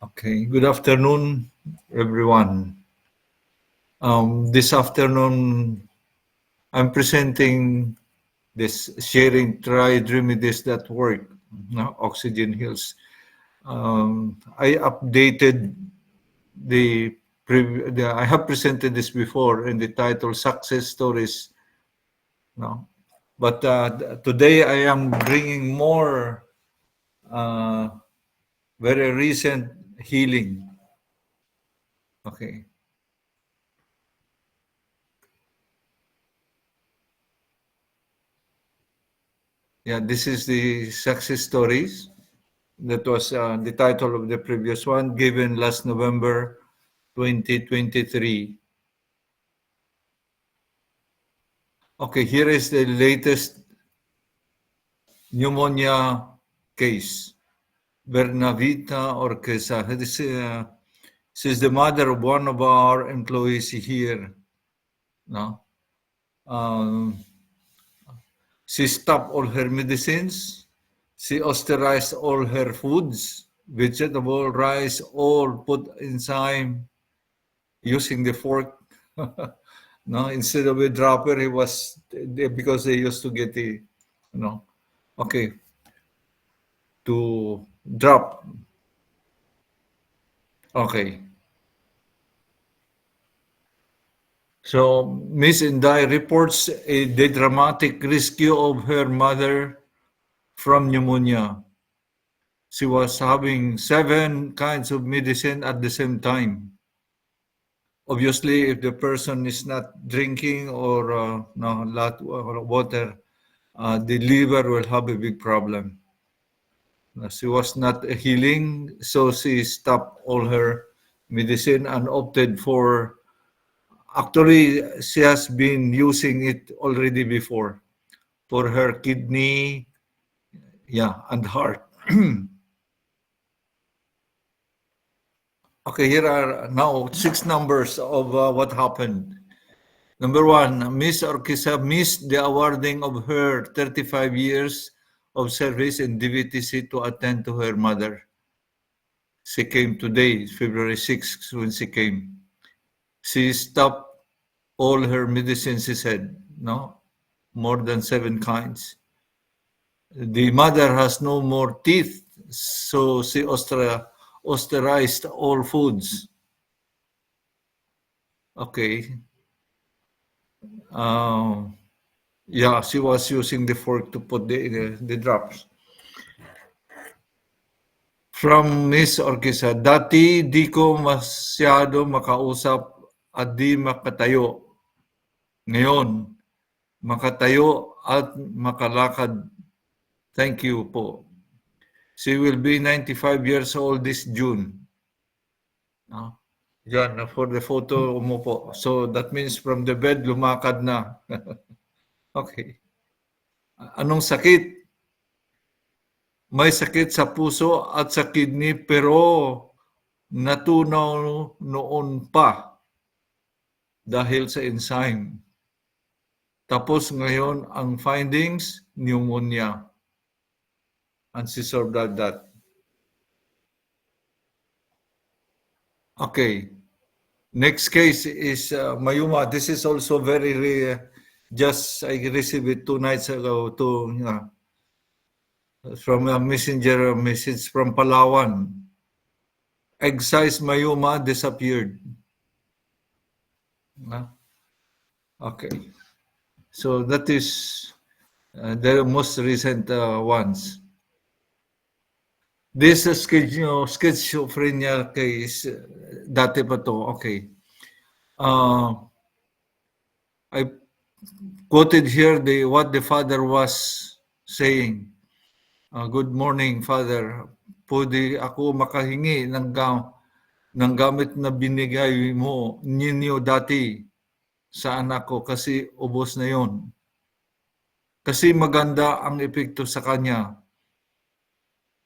Okay, good afternoon, everyone. This afternoon, I'm presenting this sharing tried remedies that work, Oxygen Hills. I updated I have presented this before in the title Success Stories. No? But today I am bringing more uh, very recent healing. Okay. Yeah, this is the success stories. That was the title of the previous one, given last November 2023. Okay, here is the latest pneumonia case. Bernavita Orquesa. This is the mother of one of our employees here. No? Um, she stopped all her medicines. She austerized all her foods, vegetable, rice, all put inside using the fork. No, instead of a dropper, he was because they used to get the, okay, to drop. Okay. So Miss Inday reports the dramatic rescue of her mother from pneumonia. She was having 7 kinds of medicine at the same time. Obviously, if the person is not drinking or no lot of water, the liver will have a big problem. She was not healing, so she stopped all her medicine and opted for. Actually, she has been using it already before for her kidney, yeah, and heart. Okay, here are now 6 numbers of what happened. Number 1, Miss Orquesa missed the awarding of her 35 years of service in DVTC to attend to her mother. She came today, February 6th, when she came. She stopped all her medicines, she said, no? More than 7 kinds. The mother has no more teeth, so she austerized all foods. Okay. Yeah, she was using the fork to put the drops. From Miss Orquesa, dati di ko masyado makausap at di makatayo. Ngayon, makatayo at makalakad. Thank you po. She will be 95 years old this June. No? Yan, for the photo mo po. So that means from the bed, lumakad na. Okay. Anong sakit? May sakit sa puso at sa kidney pero natunaw noon pa dahil sa enzyme. Tapos ngayon ang findings, pneumonia. And she survived that. Okay. Next case is Mayuma. This is also very rare. Just I received it 2 nights ago from a messenger message from Palawan. Egg-size Mayuma disappeared. Okay. So that is the most recent ones. This schizophrenia case, dati pa to, okay. I quoted here what the father was saying. Good morning, Father. Pwede ako makahingi ng gamit na binigay mo ninyo dati sa anak ko kasi ubos na yon. Kasi maganda ang epekto sa kanya.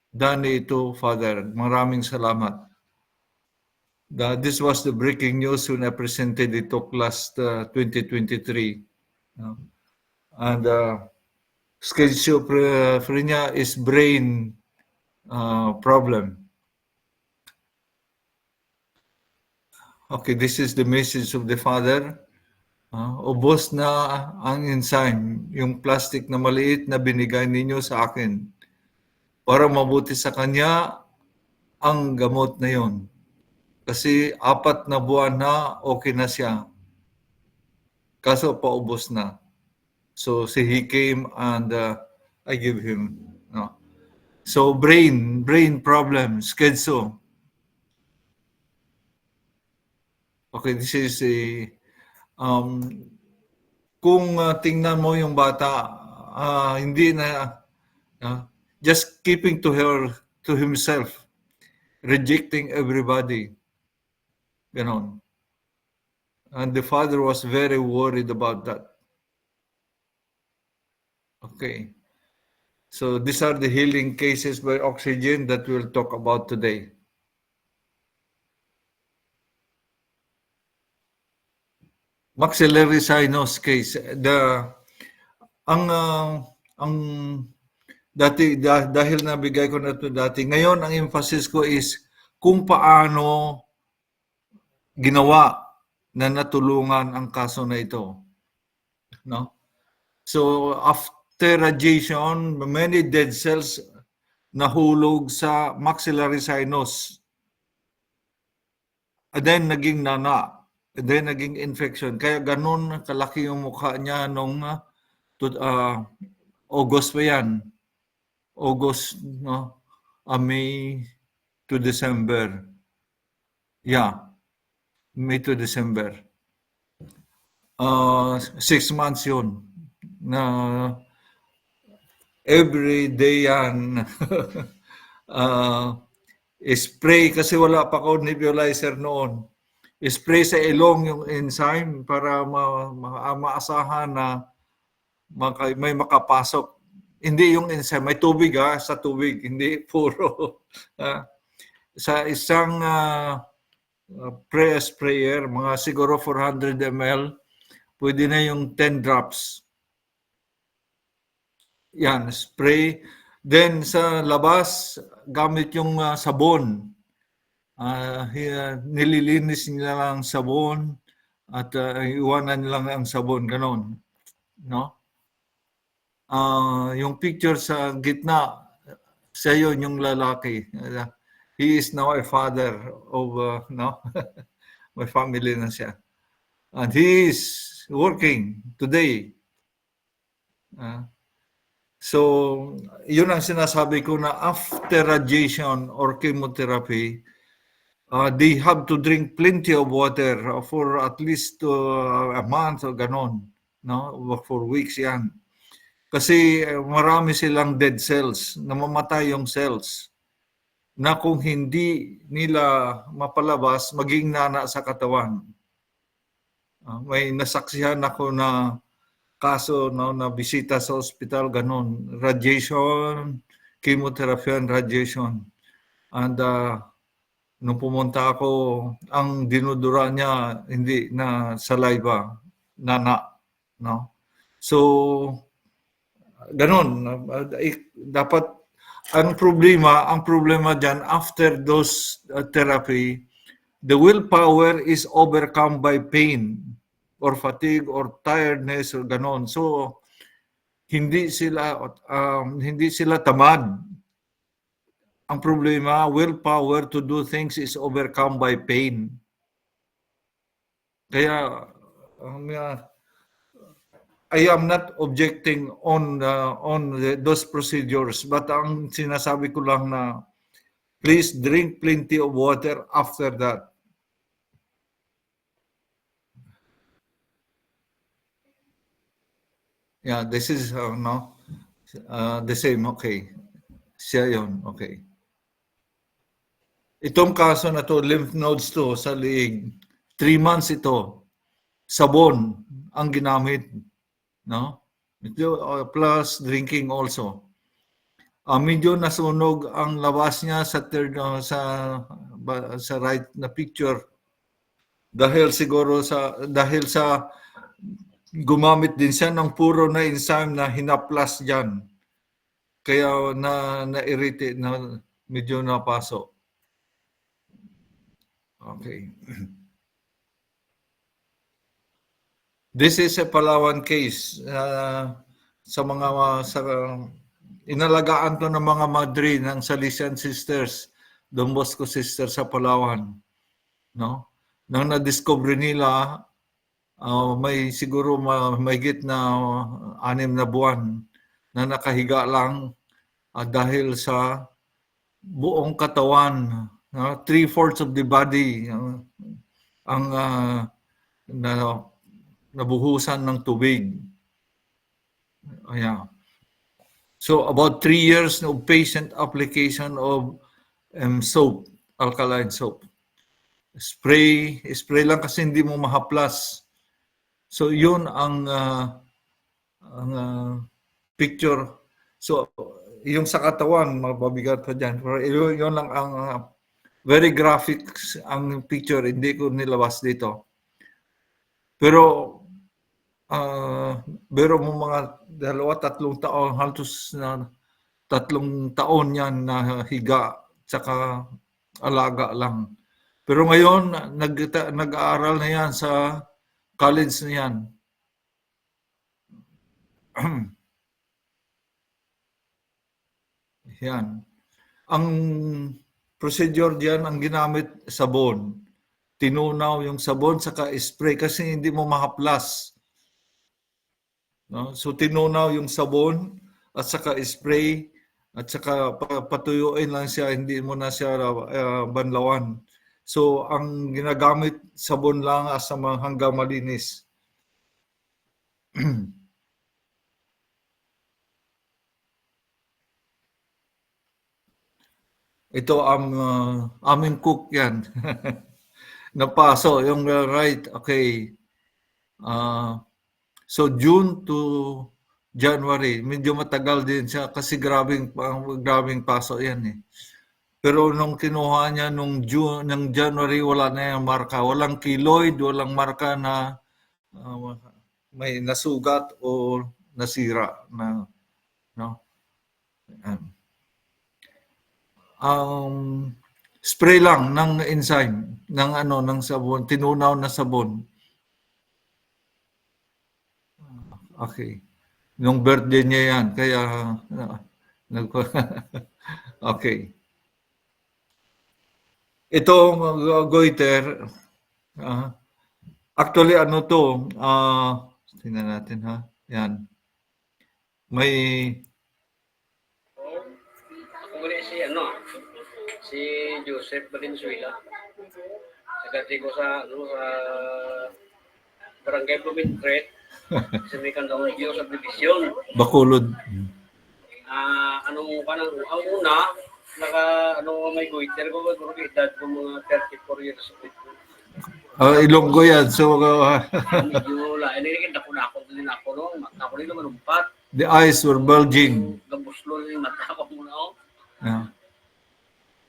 Dani ito, Father. Maraming salamat. This was the breaking news when I presented it to last 2023. And schizophrenia is brain problem. Okay, this is the message of the Father. Ubos na ang enzyme, yung plastic na maliit na binigay ninyo sa akin. Para mabuti sa kanya ang gamot na yon. Kasi 4 na buwan na okay na siya. Kaso paubos na. So he came and I give him. No. So brain problem, schizo. Okay, this is a kung tingnan mo yung bata, hindi na just keeping to himself, rejecting everybody. Ganon. And the father was very worried about that. Okay. So these are the healing cases by oxygen that we'll talk about today. Maxillary sinus case. Ang dahil nabigay ko na ito dati, ngayon ang emphasis ko is kung paano ginawa na natulungan ang kaso na ito. No? So after radiation, many dead cells nahulog sa maxillary sinus. And then naging nana. And then naging infection. Kaya ganun kalaki yung mukha niya nung August pa yan. August, no? May to December. Yeah. May to December. 6 months yun. Na every day yan. Spray kasi wala pa ako nebulizer noon. Spray sa ilong yung enzyme para maasahan na may makapasok. Hindi yung enzyme, may tubig sa tubig, hindi puro. Sa isang sprayer, mga siguro 400 ml, pwede na yung 10 drops. Yan, spray. Then sa labas, gamit yung sabon. Nililinis nila lang sabon at iwanan lang ang sabon, ganon. No? Yung picture sa gitna, siya yun yung lalaki. He is now a father of, no? May family na siya. And he is working today. So, yun ang sinasabi ko na after radiation or chemotherapy, they have to drink plenty of water for at least a month o ganon. No? For weeks yan. Kasi marami silang dead cells, namamatay yung cells na kung hindi nila mapalabas, maging nana sa katawan. May nasaksihan ako na kaso na bisita sa ospital, ganun. Radiation, chemotherapy and radiation. And nung pumunta ako, ang dinudura niya, hindi na saliva, nana. No? So, ganun. Dapat, ang problema dyan, after those therapy, the willpower is overcome by pain or fatigue or tiredness or ganon. So, hindi sila tamad. Ang problema, willpower to do things is overcome by pain. Kaya, I am not objecting on those procedures, but ang sinasabi ko lang na please drink plenty of water after that. Yeah, this is the same. Okay. Siya yun. Okay. Itong kaso na to, lymph nodes to sa liig. 3 months ito. Sabon ang ginamit. No? Plus drinking also. Medyo nasunog ang labas niya sa sa right na picture. Dahil sa gumamit din siya ng puro na enzyme na hinaplas diyan. Kaya na-irritate na medyo napasok. Okay. This is a Palawan case. Sa mga inalagaan to ng mga madre ng Salesian Sisters, Don Bosco Sisters sa Palawan. No? Nang na-discover nila, may siguro mahigit na 6 na buwan na nakahiga lang dahil sa buong katawan, 3/4 of the body ang nabuhusan ng tubig. Ayan. So about 3 years of patient application of soap, alkaline soap. Spray lang kasi hindi mo mahaplas. So yun ang picture. So yung sa katawan, mababigat pa dyan. Pero yun lang ang very graphic ang picture. Hindi ko nilabas dito. Pero mo mga 2-3 taon, halos na 3 taon yan na higa, tsaka alaga lang. Pero ngayon, nag-aaral na yan sa college na yan. Yan. Ang procedure diyan, ang ginamit sabon. Tinunaw yung sabon saka spray kasi hindi mo mahaplas. No? So tinunaw yung sabon at saka spray at saka patuyuin lang siya, hindi mo na siya banlawan. So ang ginagamit sabon lang sa hanggang malinis. Ito ang aming cook yan. Napaso yung right, okay. So June to January, medyo matagal din siya kasi grabing paso yan eh. Pero nung kinuha niya nung January, wala na yung marka. Walang keloid, walang marka na may nasugat o nasira na, no? Spray lang ng enzyme, ng sabon, tinunaw na sabon. Okay. Nung birthday niya yan, kaya okay. Ito goiter, actually ano to, tingnan natin ha. Yan. May si Joseph Valenzuela. Sagati ko sa Barangay Blumentritt, sa may Kandang Dio sa Division. Bacolod. Ang una, may goiter ko, edad ko mga 34 years old. Ilonggo yan. So, medyo lain rin, ako din ako, no? Mata ko rin manumpat. The eyes were bulging. Gabuslo rin yung mata ko muna, oh. Yeah.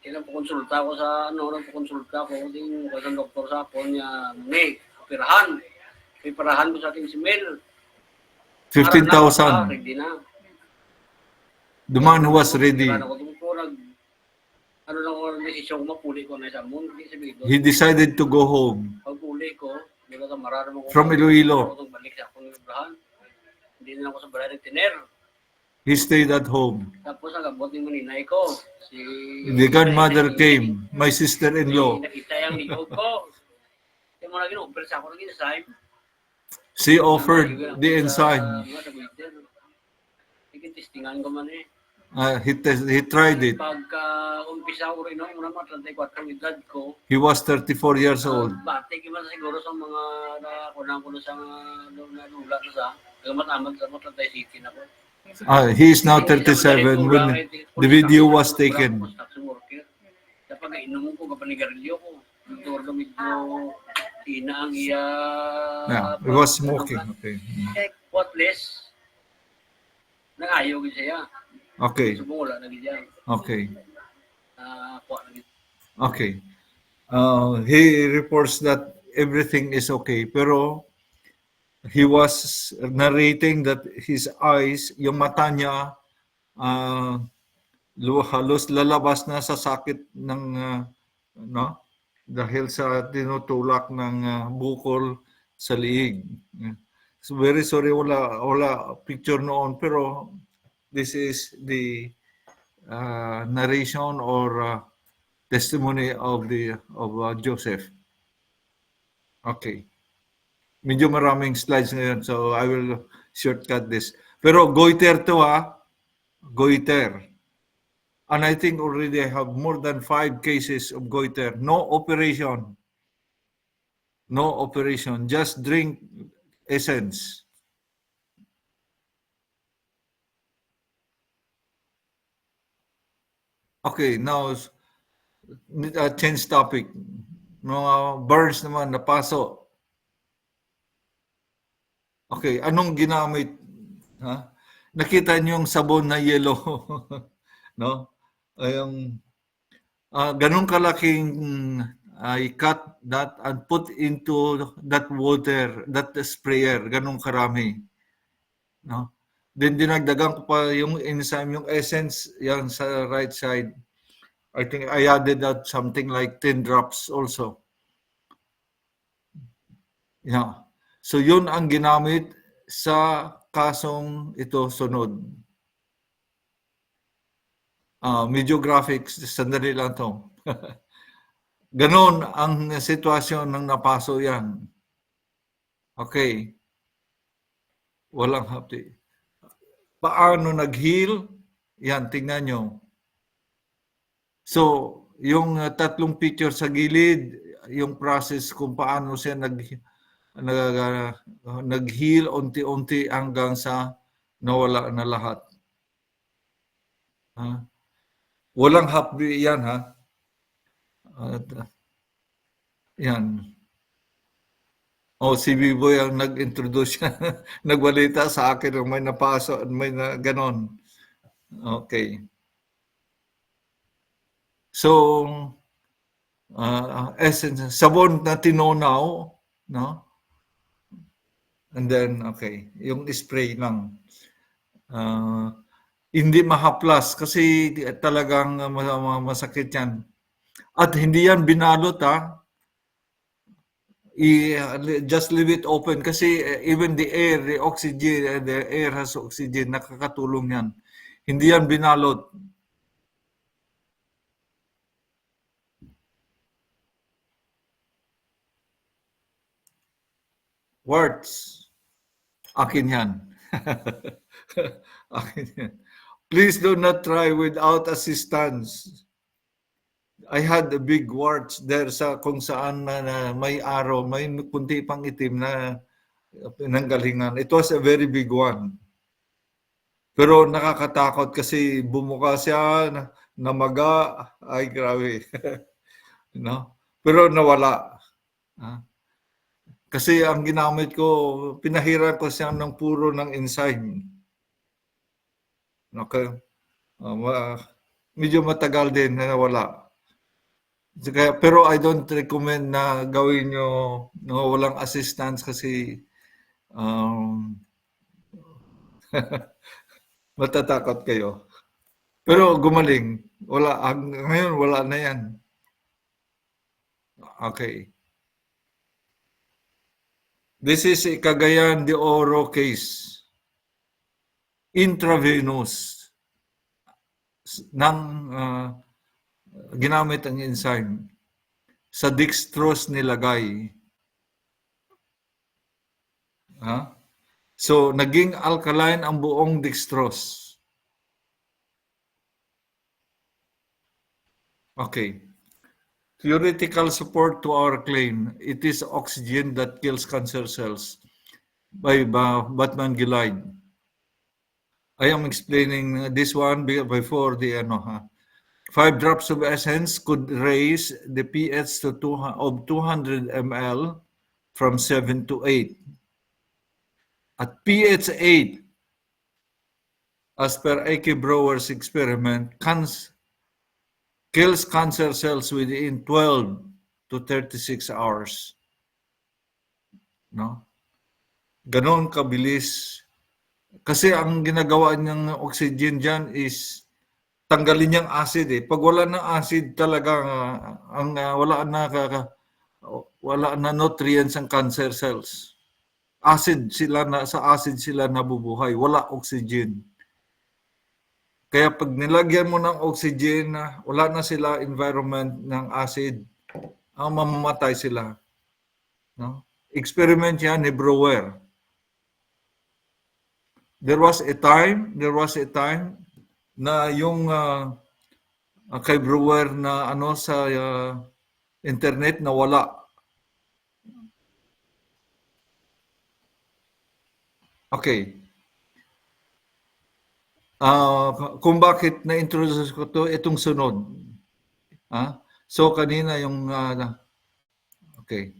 Nagpakonsulta ko nagpakonsulta ko din ng doktor sa ako niya, operahan. Operahan ko sa ating si Mel. 15,000. Ready na. The man who was ready. Desisyon ko, mapuli ko na sa mundo. He decided to go home. Pagpuli ko, from Iloilo. Balik sa akong operahan. Hindi na ako sa balay ng tiner. He stayed at home. Tapos nagabot yung maninay ko. The godmother came, my sister-in-law. Nakita yung ligog ko. Yung mga gino-offer sa ako ng enzyme. She offered the enzyme. Testingan ko man eh. He tried it. Pagka-umpisa ko rin, una mga 34 edad ko. He was 34 years old. Bate, kima siguro sa mga nakunang-kuno sa mga nula na sa gamat-amat sa mga 30 city na ko. He is now 37 when the video was taken. Kapag inom ko, kapanigarilyo ko, doktor ka medyo ina ang iya... Yeah, he was smoking. Okay. Potless. Nangayo ko siya. Okay. Sumula na ganyan. Okay. Okay. He reports that everything is okay, pero he was narrating that his eyes, yung mata niya, halos lalabas na sa sakit ng, dahil sa tinutulak ng bukol sa liig. So very sorry, wala picture noon, pero this is the narration or testimony of Joseph. Okay. Medyo maraming slides ngayon, so I will shortcut this. Pero goiter to goiter. And I think already I have more than 5 cases of goiter. No operation. No operation. Just drink essence. Okay, now change topic. Mga burns naman, napaso. Okay, anong ginamit? Ha? Nakita niyo yung sabon na yellow, no? Yung ganun kalaking I cut that and put into that water, that sprayer, ganun karami, no? Then dinagdagan ko pa yung enzyme, yung essence, yan sa right side. I think I added that something like 10 drops also. Yeah. So yun ang ginamit sa kasong ito sunod. Medyo graphics, sandali lang to. Ganon ang sitwasyon ng napaso yan. Okay. Walang hapdi. Paano nag-heal? Yan, tingnan nyo. So, yung tatlong picture sa gilid, yung process kung paano siya nag-heal unti-unti hanggang sa nawala na lahat. Walang hapdi yan, ha? Yan. Si B-Boy ang nag-introduce siya. Nagbalita sa akin may napaso, may na ganon. Okay. So, essence, sabon na tinunaw, no? And then, okay, yung spray lang. Hindi mahaplas kasi talagang masakit yan. At hindi yan binalot, ha? Just leave it open kasi even the air, the oxygen, the air has oxygen, nakakatulong yan. Hindi yan binalot. Words. Akin yan. Akin yan. Please do not try without assistance. I had a big warts there sa kung saan na may araw, may kunti pang itim na pinanggalingan. It was a very big one. Pero nakakatakot kasi bumuka siya, namaga, ay grabe. No? Pero nawala. Kasi ang ginamit ko, pinahiran ko siya ng puro ng enzyme. Okay? Medyo matagal din na nawala. Pero I don't recommend na gawin nyo no, walang assistance kasi matatakot kayo. Pero gumaling. Ngayon wala na yan. Okay. This is a Cagayan de Oro case. Intravenous ng ginamit ang enzyme. Sa dextrose nilagay. So, naging alkaline ang buong dextrose. Okay. Theoretical support to our claim. It is oxygen that kills cancer cells by Batman Gilide. I am explaining this one before the 5 drops of essence could raise the pH of 200 ml from 7 to 8. At pH 8, as per A.K. Brower's experiment, kills cancer cells within 12 to 36 hours. No? Ganon kabilis. Kasi ang ginagawa niyang oxygen dyan is tanggalin niyang acid eh. Pag wala ng acid talaga, wala na nutrients ang cancer cells. sa acid sila nabubuhay, wala oxygen. Kaya pag nilagyan mo ng oxygen, wala na sila environment ng acid, mamamatay sila. No? Experiment yan ni Brewer. There was a time na yung kay Brewer na sa internet na wala. Okay. Kung bakit na-introduce ko to, itong sunod. So kanina yung okay.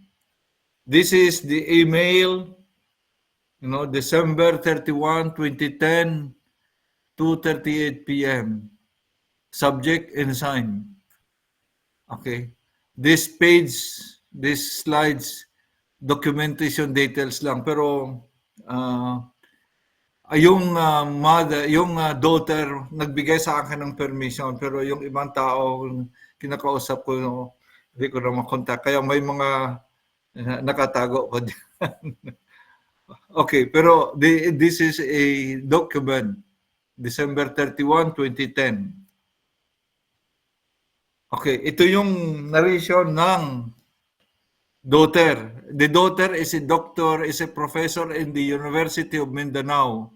This is the email, December 31, 2010, 2:38 p.m. Subject ensign. Okay. This slides, documentation details lang. Pero yung mother, yung daughter, nagbigay sa akin ng permission. Pero yung ibang tao, kinakausap ko, hindi ko na makontak. Kaya may mga nakatago ko dyan. Okay, pero this is a document, December 31, 2010. Okay, ito yung narration ng daughter. The daughter is a professor in the University of Mindanao.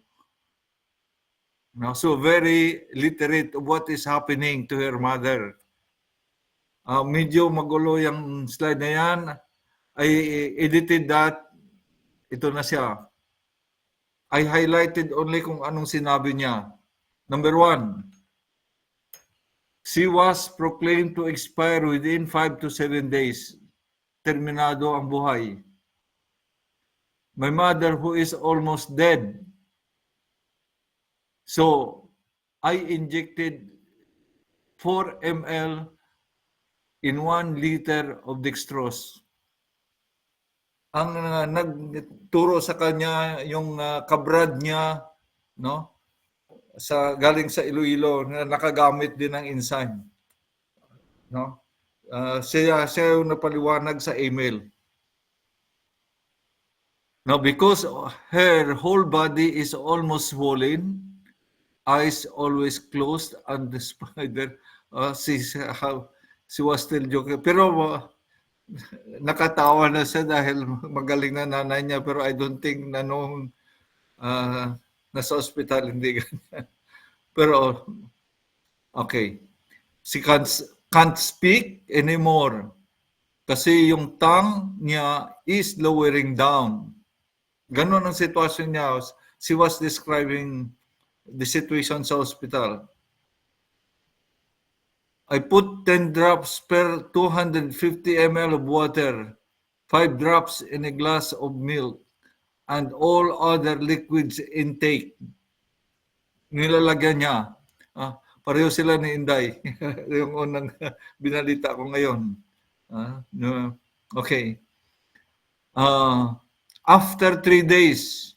So very literate of what is happening to her mother. Medyo magulo yung slide na yan. I edited that. Ito na siya. I highlighted only kung anong sinabi niya. Number 1, she was proclaimed to expire within 5 to 7 days. Terminado ang buhay. My mother who is almost dead. So, I injected 4 ml in 1 liter of dextrose. Ang nagturo sa kanya yung kabrad niya, galing sa Iloilo, na nakagamit din ng enzyme. Siya yung napaliwanag sa email. Now, because her whole body is almost swollen, eyes always closed, and the spider, she was still joking. Pero nakatawa na siya dahil magaling na nanay niya, pero I don't think na nung nasa ospital, hindi ganyan. Pero, okay. She can't speak anymore kasi yung tongue niya is lowering down. Ganon ang sitwasyon niya. She was describing the situation sa hospital. I put 10 drops per 250 ml of water, 5 drops in a glass of milk, and all other liquids intake. Nilalagyan niya. Pareho sila ni Inday. Yung unang binalita ko ngayon. Okay. After 3 days,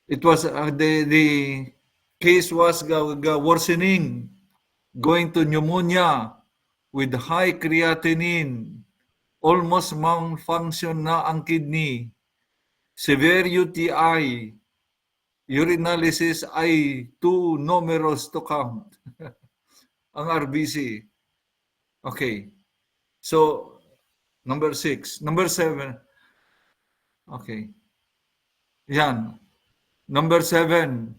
it was the case was worsening, going to pneumonia with high creatinine, almost malfunction na ang kidney, severe UTI, urinalysis ay too numerous to count. Ang RBC. Okay. So, number 6. Number 7. Okay. Yan. Number 7.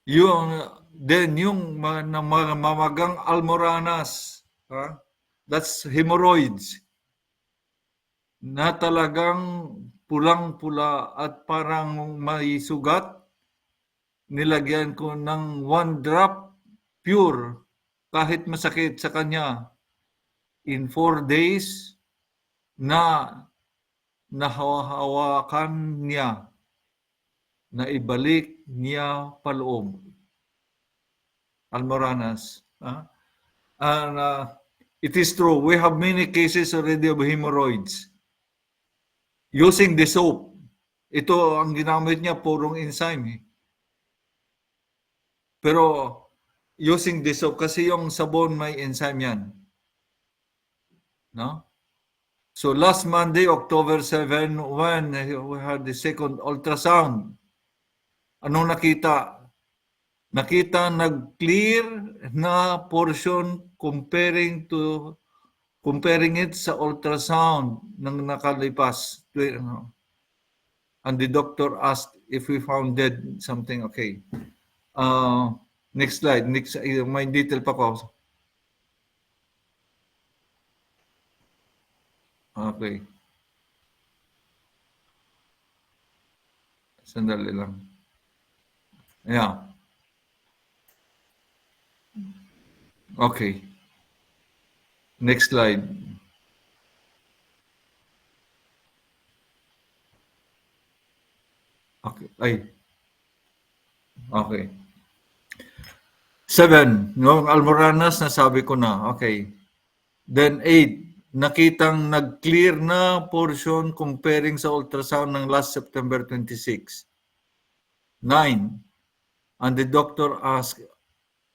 Yung mamagang almoranas. That's hemorrhoids. Na talagang pulang-pula at parang may sugat. Nilagyan ko ng 1 drop pure kahit masakit sa kanya. In 4 days na nahawakan niya, na ibalik niya paloob. Almoranas. And it is true, we have many cases already of hemorrhoids. Using the soap. Ito ang ginamit niya, purong enzyme. Pero using the soap, kasi yung sabon may enzyme yan. No? So last Monday, October 7, when we had the second ultrasound, anong nakita? Nakita nag-clear na portion comparing it sa ultrasound ng nakalipas. And the doctor asked if we found dead something. Okay. Next slide. Next, may detail pa ko. Okay. Sandali lang. Yeah. Okay. Next slide. Okay. Ay. Okay. 7. Noong Almoranas, nasabi ko na. Okay. Then 8. Nakitang nag-clear na portion comparing sa ultrasound ng last September 26. 9. And the doctor asked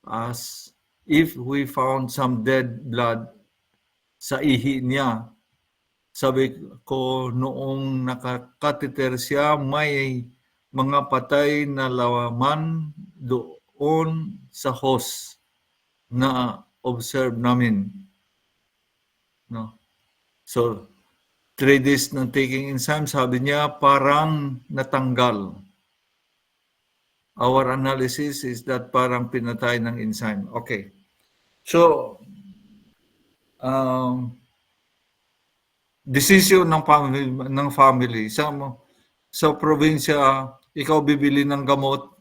us if we found some dead blood sa ihi niya. Sabi ko noong nakakateter siya, may mga patay na laman doon sa hose na observe namin. No? So, 3 days ng taking enzyme, sabi niya, parang natanggal. Our analysis is that parang pinatay ng enzyme. Okay. So, decision ng family sa probinsya, ikaw bibili ng gamot,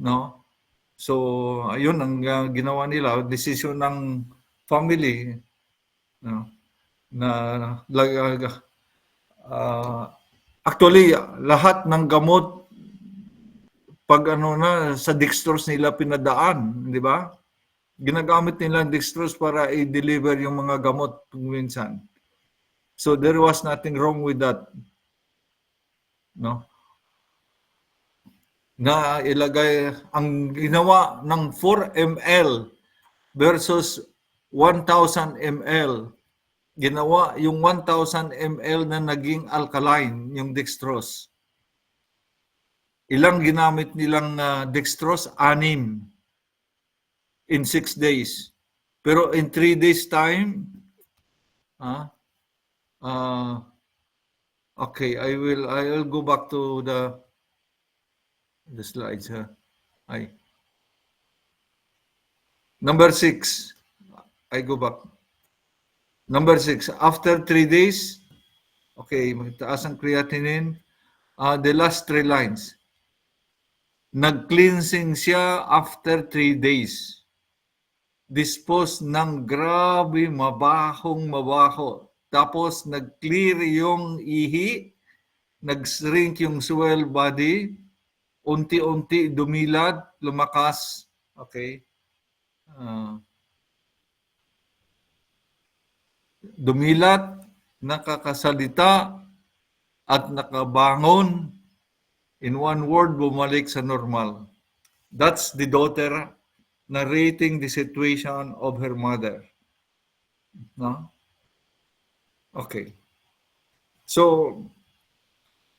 no? So ayun ang ginawa nila, decision ng family, no? Actually lahat ng gamot pag sa dextrose nila pinadaan, di ba? Ginagamit nila ang dextrose para i-deliver yung mga gamot minsan. So there was nothing wrong with that. No? Na ilagay ang ginawa ng 4 ml versus 1,000 ml. Ginawa yung 1,000 ml na naging alkaline, yung dextrose. Ilang ginamit nilang dextrose? 6 in 6 days. Pero in 3 days time, okay, I'll go back to the slides. Number 6. I go back. Number 6. After 3 days, okay, magtaas ang creatinine. The last 3 lines. Nag-cleansing siya after 3 days. Dispose ng grabe, mabaho. Tapos nag-clear yung ihi, nag-shrink yung swell body, unti-unti dumilad, lumakas. Okay. Dumilad, nakakasalita, at nakabangon. In one word, bumalik sa normal. That's the daughter narrating the situation of her mother. No? Okay. So,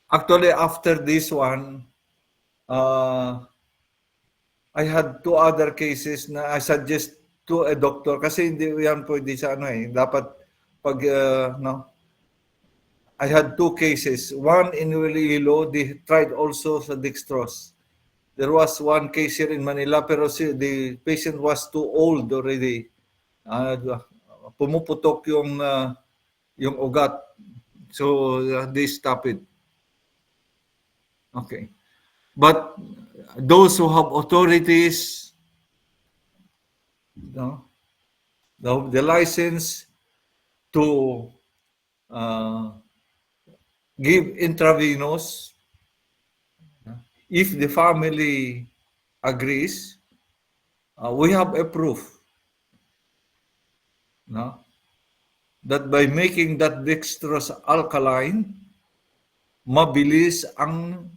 actually, after this one, I had 2 other cases na I suggest to a doctor kasi hindi yan pwede sa dapat pag, no? I had 2 cases. One in Iloilo, they tried also sa dextrose. There was one case here in Manila, pero the patient was too old already. Pumuputok yung ugat. So they stopped it. Okay. But those who have authorities, the license to give intravenous, if the family agrees, we have a proof, no? That by making that dextrose alkaline, mabilis ang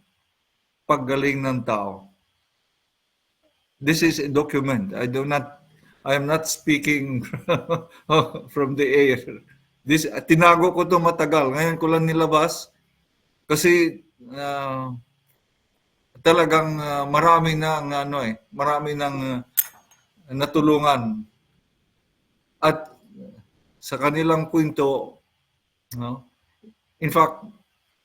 paggaling ng tao. This is a document. I am not speaking from the air. Tinago ko to matagal. Ngayon ko lang nilabas kasi talagang marami ng marami ng natulungan. At sa kanilang kwento, no? In fact,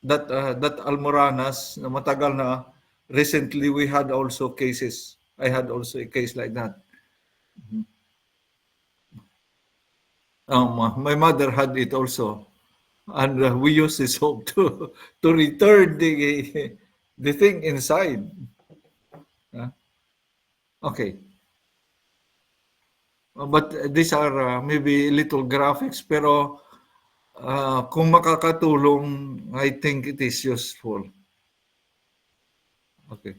that Almoranas na matagal na, recently we had also cases. I had also a case like that. My mother had it also, and we used this hope to return the thing inside. Okay. But these are maybe little graphics, pero kung makakatulong, I think it is useful. Okay.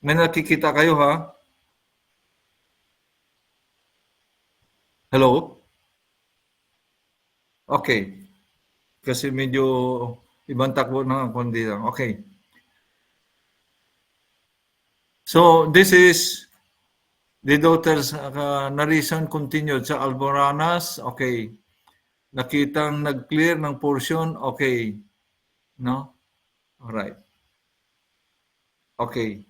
May nakikita kayo, ha? Hello? Okay. Kasi medyo ibang takbo na kundi lang. Okay. So, this is the daughter's narration continued sa Alboranas. Okay. Nakitang nag-clear ng portion. Okay. No? Alright. Okay.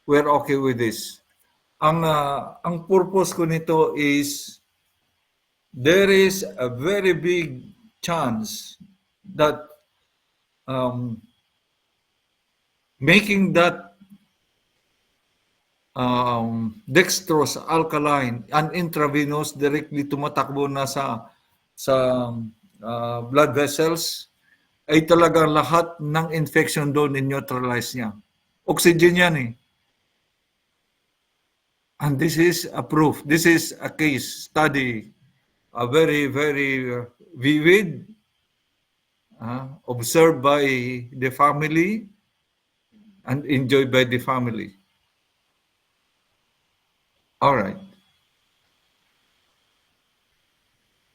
We're okay with this. Ang purpose ko nito is there is a very big chance that making that dextrose alkaline and intravenous directly tumatakbo na sa blood vessels ay talagang lahat ng infection doon in-neutralize niya. Oxygen yan eh. And this is a proof. This is a case study, a very, very vivid, observed by the family and enjoyed by the family. All right.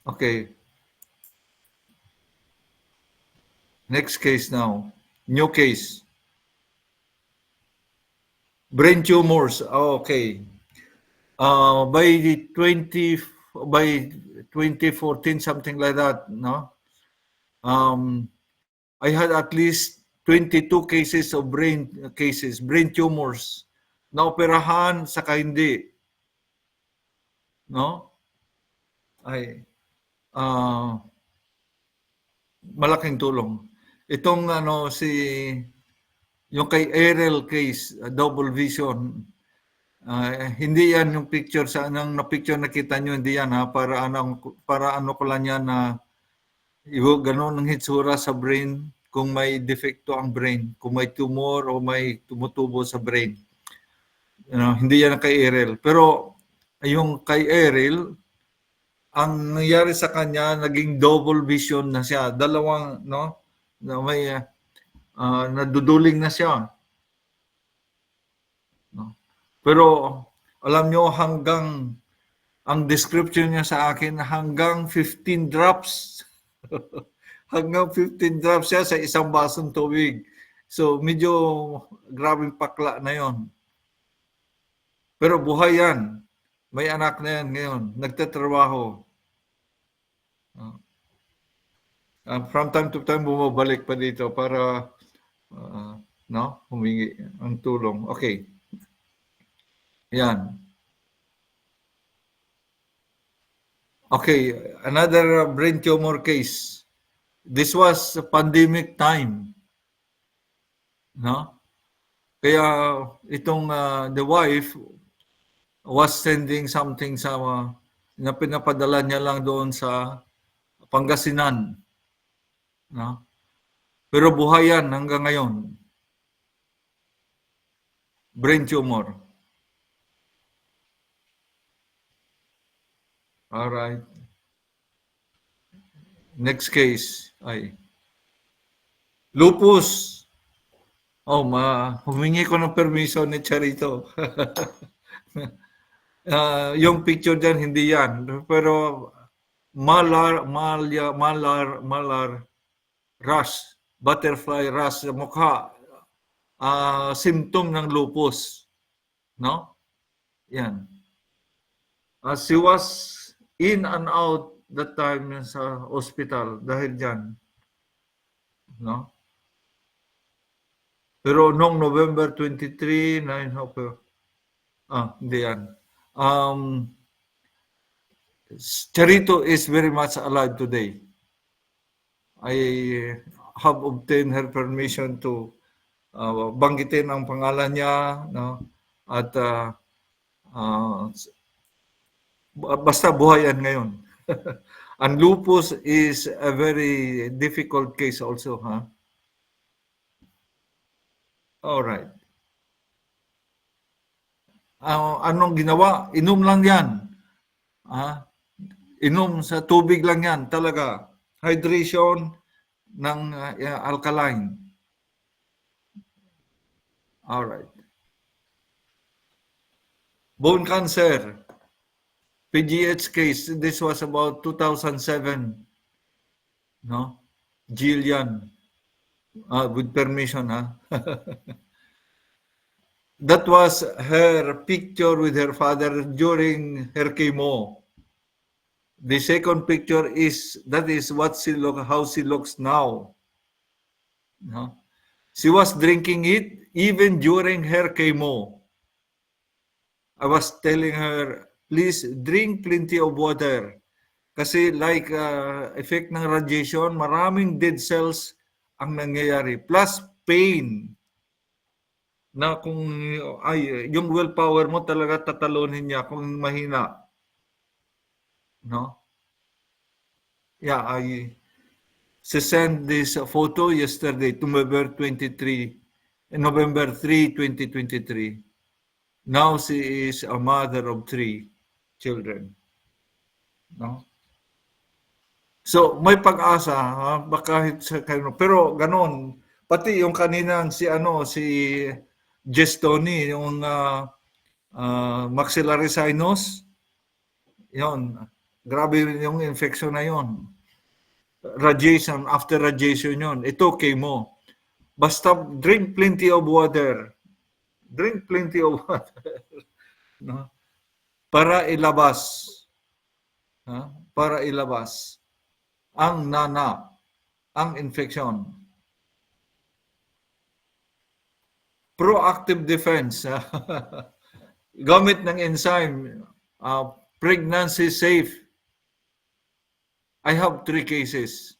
Okay. Next case now. New case. Brain tumors. Okay. By 2014, something like that, no? I had at least 22 cases of brain tumors na operahan saka hindi. No? Ay malaking tulong. Itong yung kay Ariel case, double vision. Hindi yan yung picture sa picture nakita nyo, hindi yan ha, para ano ko lang yan na gano'n ang hitsura sa brain kung may defekto ang brain, kung may tumor o may tumutubo sa brain. Hindi yan kay Ariel. Pero yung kay Ariel, ang nangyari sa kanya, naging double vision na siya. Dalawang, no? Na may naduduling na siya. No? Pero alam nyo, hanggang ang description niya sa akin, hanggang 15 drops. Hanggang 15 drops siya sa isang basong tubig. So, medyo grabing pakla na yon. Pero buhay yan. May anak na yan ngayon. Nagtatrabaho. From time to time, bumabalik pa dito para humingi ang tulong. Okay. Yan. Okay, another brain tumor case. This was pandemic time. No? Kaya itong the wife was sending something na pinapadala niya lang doon sa Pangasinan. No? Pero buhay yan hanggang ngayon. Brain tumor. All right. Next case ay lupus. Humingi ko ng permission ni Charito. Yung picture dyan, hindi yan. Pero malar rash, butterfly rash sa mukha, symptom ng lupus. No? Yan. She was in and out that time sa hospital dahil diyan, no? Pero noong November 23, hindi yan. Charito is very much alive today. I have obtained her permission to banggitin ang pangalan niya, no? At basta buhay yan ngayon. And lupus is a very difficult case also, ha? All right. Anong ginawa? Inom lang yan. Inom sa tubig lang yan, talaga. Hydration ng alkaline. All right. Bone cancer. PGH case. This was about 2007. No? Jillian. With permission, ha? That was her picture with her father during her chemo. The second picture is what how she looks now. No? She was drinking it even during her chemo. I was telling her, please drink plenty of water. Kasi like effect ng radiation, maraming dead cells ang nangyayari. Plus pain. Na kung yung willpower mo talaga tatalunin niya kung mahina. No? Yeah, she sent this photo yesterday, November 3, 2023. Now she is a mother of 3 children. No? So, may pag-asa, ha? Kahit sa pero ganon, pati yung kaninang si Gestoni, yung maxillary sinus, yon, grabe yung infection na yon. Radiation, after radiation yon. Ito, chemo. Basta drink plenty of water. Drink plenty of water. No? Para ilabas. Para ilabas ang ang infection. Proactive defense. Gamit ng enzyme. Pregnancy safe. I have 3 cases.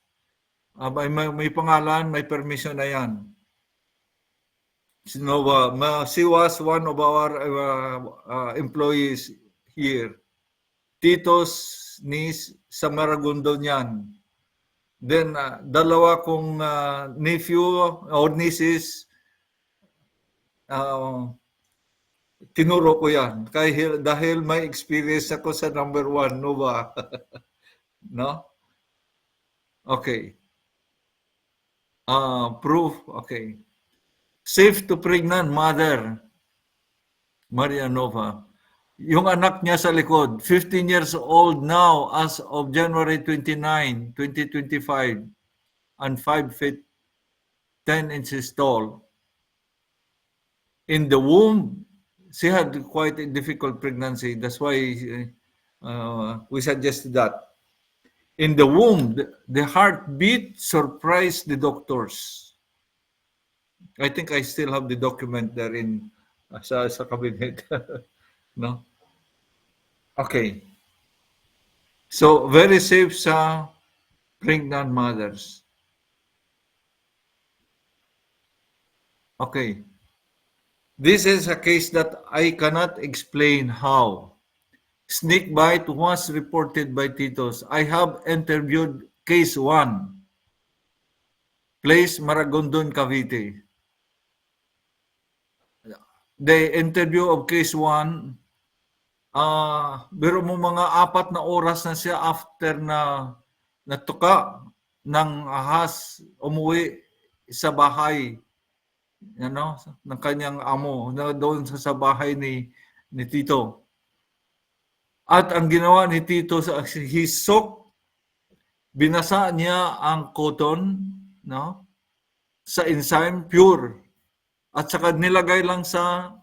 May pangalan, may permission na yan. She was one of our employees here. Tito's niece sa Maragondon yan. Then, dalawa kong nephew or nieces, tinuro ko yan. Dahil may experience ako sa number 1, Nova. No? Okay. Proof, okay. Safe to pregnant mother, Maria Nova. Yung anak niya sa likod, 15 years old now as of January 29, 2025, and 5 feet 10 inches tall. In the womb, she had quite a difficult pregnancy. That's why we suggested that. In the womb, the heartbeat surprised the doctors. I think I still have the document there in sa cabinet. No? Okay. So, very safe sa pregnant mothers. Okay. This is a case that I cannot explain how. Snake bite was reported by Titos. I have interviewed case 1. Place Maragondon, Cavite. The interview of case 1, pero mo mga 4 na oras na siya after na natuka ng ahas, umuwi sa bahay ng kanyang amo, na doon sa bahay ni Tito. At ang ginawa ni Tito, he soaked, binasa niya ang cotton, no, sa enzyme pure. At saka nilagay lang sa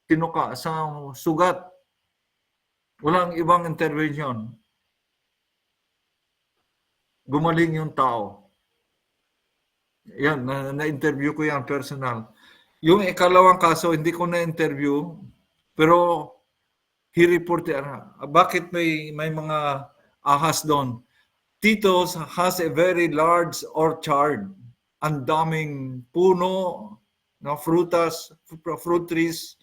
tinuka, sa sugat. Walang ibang intervention. gumaling yung tao. Yan, na-interview ko yan personal. Yung ikalawang kaso, hindi ko na-interview, pero he reported, bakit may mga ahas doon? Tito's has a very large orchard. Ang daming puno, frutas, fruit trees,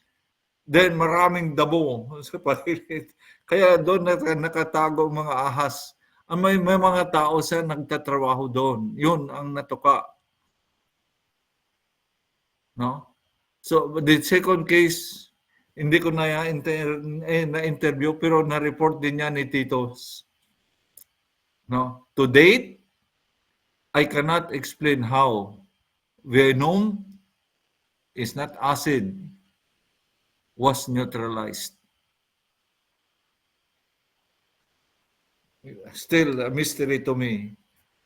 then maraming dabo sa paligid. Kaya doon nakatago ang mga ahas. May mga tao sa nagtatrabaho doon. Yun ang natuka. No? So the second case, hindi ko na-interview pero na-report din niya ni Titos. No? To date, I cannot explain how venom is not acid was neutralized. Still a mystery to me.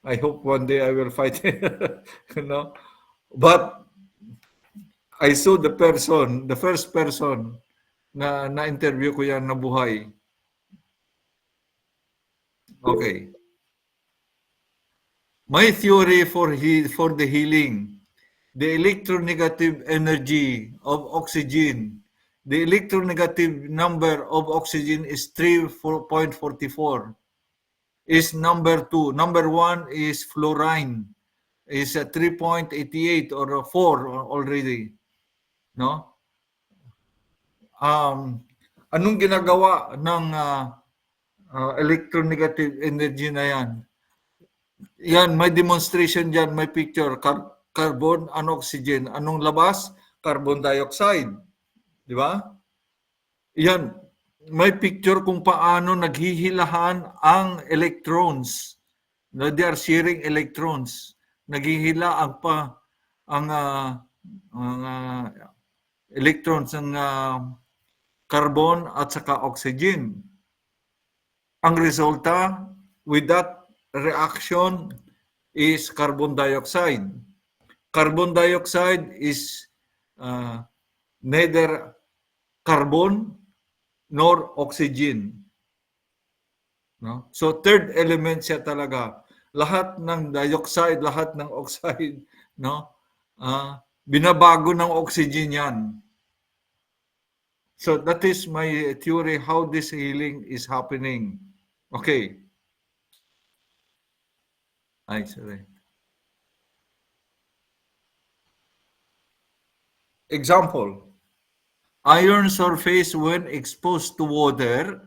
I hope one day I will fight it. But I saw the first person na-interview ko yan na buhay. Okay. My theory for the healing, the electronegative energy of oxygen, the electronegative number of oxygen is 3.44. Is number 2. Number 1 is fluorine, is 3.88 or 4 already. No? Anong ginagawa ng electronegative energy na yan? Yan, may demonstration dyan, may picture, carbon and oxygen. Anong labas? Carbon dioxide. Di ba? Yan, may picture kung paano naghihilahan ang electrons. They are sharing electrons. Naghihila ang electrons ng carbon at saka oxygen. Ang resulta with that reaction is carbon dioxide. Carbon dioxide is neither carbon nor oxygen. No? So third element siya talaga. Lahat ng dioxide, lahat ng oxide, no? Binabago ng oxygen yan. So that is my theory how this healing is happening. Okay. Ay, sorry. Example. Iron surface when exposed to water,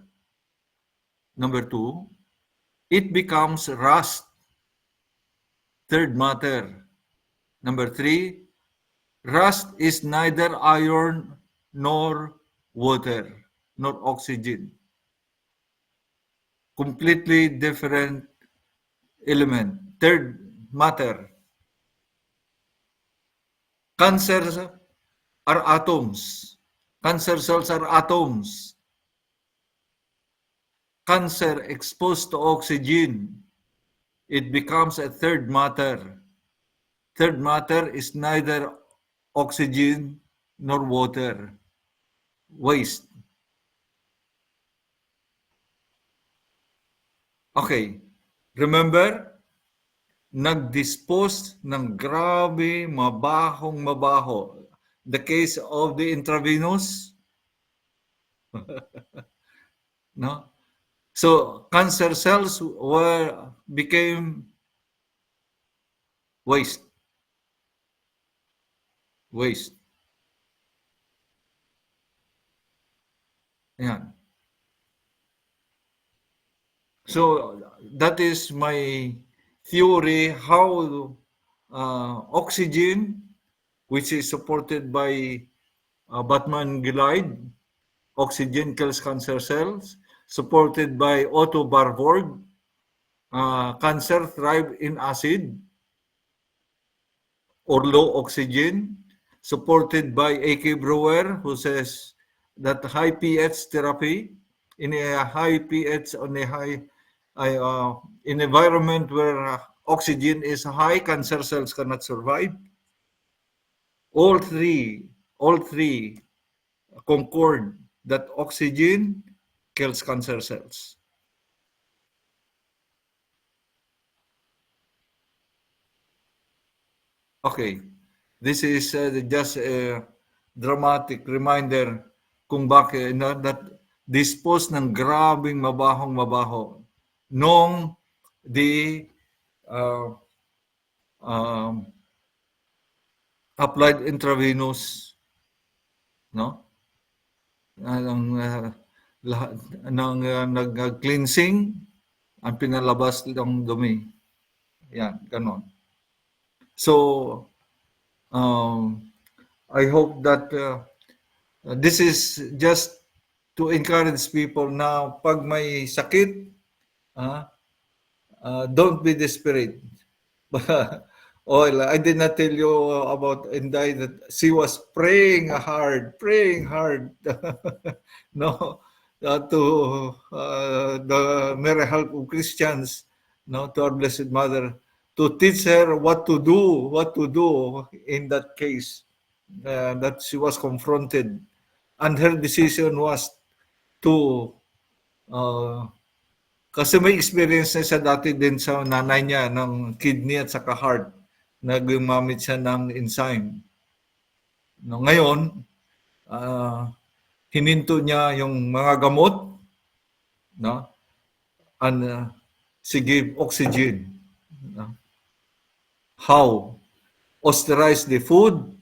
number 2, it becomes rust, third matter. Number 3, rust is neither iron nor water, nor oxygen. Completely different element. Third matter. Cancers are atoms. Cancer cells are atoms. Cancer exposed to oxygen, it becomes a third matter. Third matter is neither oxygen nor water. Waste. Okay. Remember, nag-dispose ng grabe, mabaho. The case of the intravenous. No? So, cancer cells became waste. Waste. Yan. So, that is my theory how oxygen, which is supported by Batman-Gilead, oxygen kills cancer cells, supported by Otto Warburg, cancer thrive in acid or low oxygen, supported by A.K. Brewer, who says that high pH therapy in a high pH on a high in environment where oxygen is high, cancer cells cannot survive. All three concord that oxygen kills cancer cells. Okay. This is just a dramatic reminder kung bakit that dispose ng grabing mabahong-mabaho nung the uh, um, applied intravenous, no? Ng lahat ng nag-cleansing ang pinalabas ng dumi. Yan, ganon. So, I hope that this is just to encourage people na pag may sakit, don't be desperate. Oh, I did not tell you about Inday that she was praying hard, no, to the mere help of Christians, no, to our Blessed Mother, to teach her what to do in that case that she was confronted, and her decision was to kasi may experience na siya dati din sa nanay niya ng kidney at saka heart na gumamit siya ng enzyme. No, ngayon, hininto niya yung mga gamot, no? And she gave oxygen. No? How? Austerize the food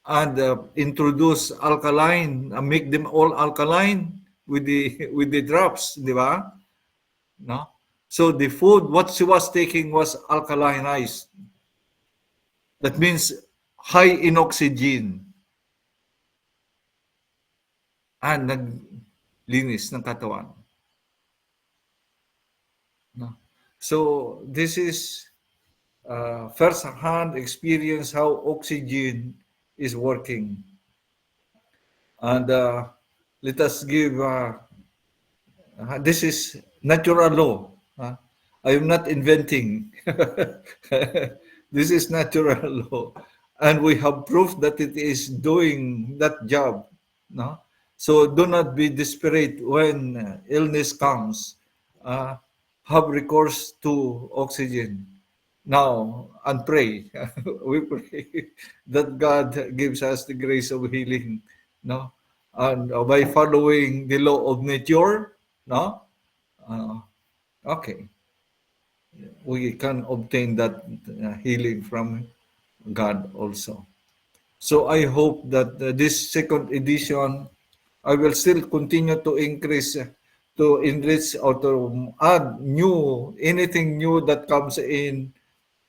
and introduce alkaline, make them all alkaline with the drops, di ba? No? So the food, what she was taking was alkalinized. That means high in oxygen. And naglinis ng katawan. No? So this is first-hand experience how oxygen is working. And let us give, this is natural law. I am not inventing. This is natural law. And we have proof that it is doing that job. No? So do not be desperate when illness comes. Have recourse to oxygen now and pray. We pray that God gives us the grace of healing. No? And by following the law of nature, no? Okay. We can obtain that healing from God also. So I hope that this second edition, I will still continue to increase, to enrich or to add anything new that comes in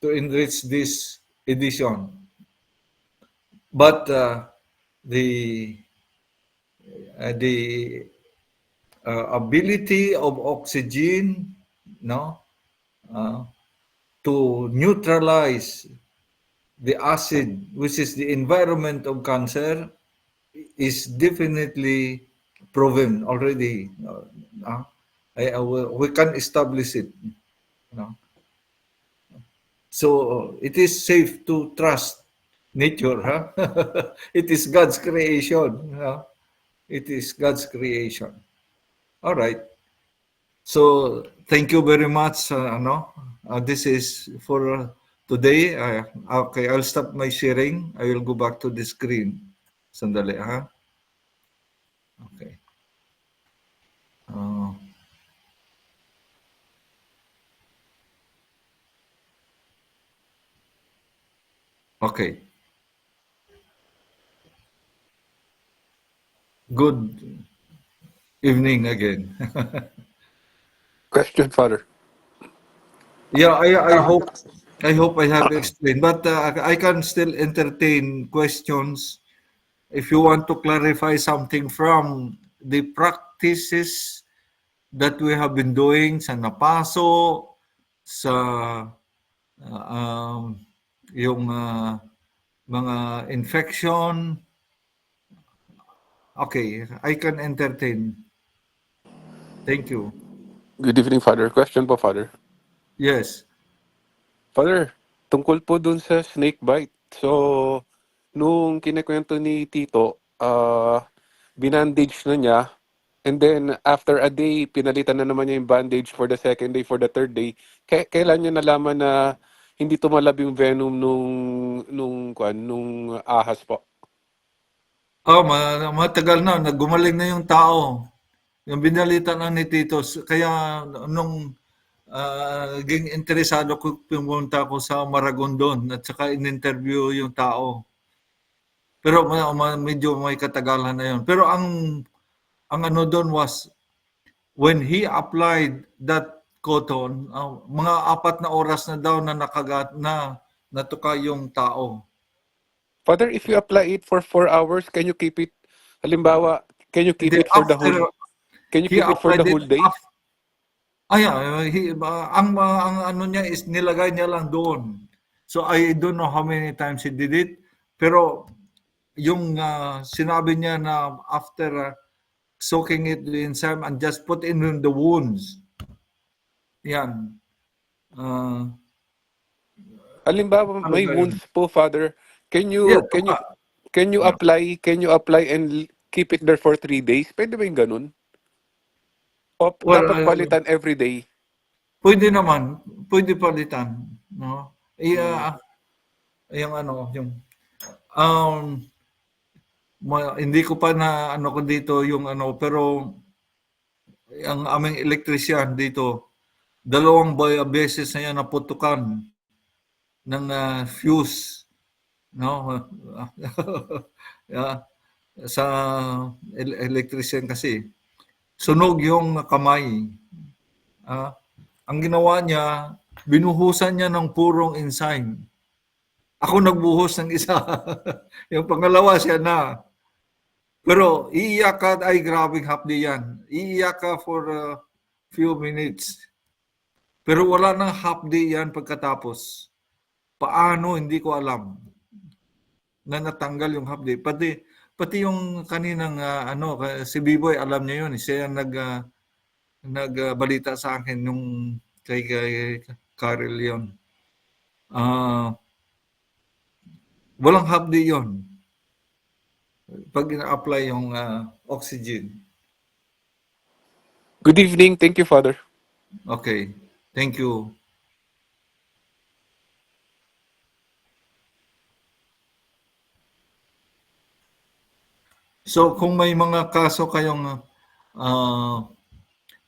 to enrich this edition. But the ability of oxygen, no, to neutralize the acid, which is the environment of cancer, is definitely proven already. We can establish it. No? So it is safe to trust nature. Huh? It is God's creation. It is God's creation. All right. So thank you very much. This is for today. Okay, I'll stop my sharing. I will go back to the screen. Sandali, ha? Okay. Okay. Good evening again. Question, Father. Yeah, I hope I have explained, but I can still entertain questions if you want to clarify something from the practices that we have been doing sa napaso, sa yung mga infection. Okay, I can entertain. Thank you. Good evening, Father. Question po, Father. Yes. Father, tungkol po dun sa snake bite. So, nung kinikwento ni Tito, binandage na niya. And then, after a day, pinalitan na naman niya yung bandage for the second day, for the third day. Kailan niya nalaman na hindi tumalab yung venom nung ahas po. Oh, matagal na, naggumaling na yung tao. Yung binalita lang ni Tito, kaya nung naging interesado ko, pumunta ko sa Maragondon at saka in-interview yung tao. Pero medyo may katagalan na yun. Pero ang ano doon was, when he applied that cotton, mga 4 na oras na daw na natuka yung tao. Father, if you apply it for 4 hours, can you keep it, halimbawa, can you keep Hindi, it for the whole, can you he keep it for applied the whole day? Ang ano niya is nilagay niya lang doon. So I don't know how many times he did it, pero yung sinabi niya na after soaking it in enzyme and just put in the wounds. Yan. Halimbawa, Ano may ba yun? wounds po, Father. Can Yeah, you can you apply and keep it there for 3 days? Pwede ba yung ganun? O Well, dapat palitan every day? pwede naman, pwede palitan, no? Yung ano, yung hindi ko pa na ano ko dito yung ano, pero ang aming electrician dito, 2 beses na yan naputukan ng fuse, no? Yeah, sa electrician kasi sunog yung kamay. Ang ginawa niya, binuhusan niya ng purong enzyme. Ako nagbuhos ng isa. Yung pangalawa siya na. Pero iiyak ka, ay grabing hapdi yan. Iiyak ka for a few minutes. Pero wala nang hapdi yan pagkatapos. Paano, hindi ko alam na natanggal yung hapdi. Pati yung kaninang si Biboy, alam niya yun. Siya yung nagbalita sa akin nung kay Karel yun. Walang hapdi yun. Pag ina-apply yung oxygen. Good evening. Thank you, Father. Okay. Thank you. So kung may mga kaso kayong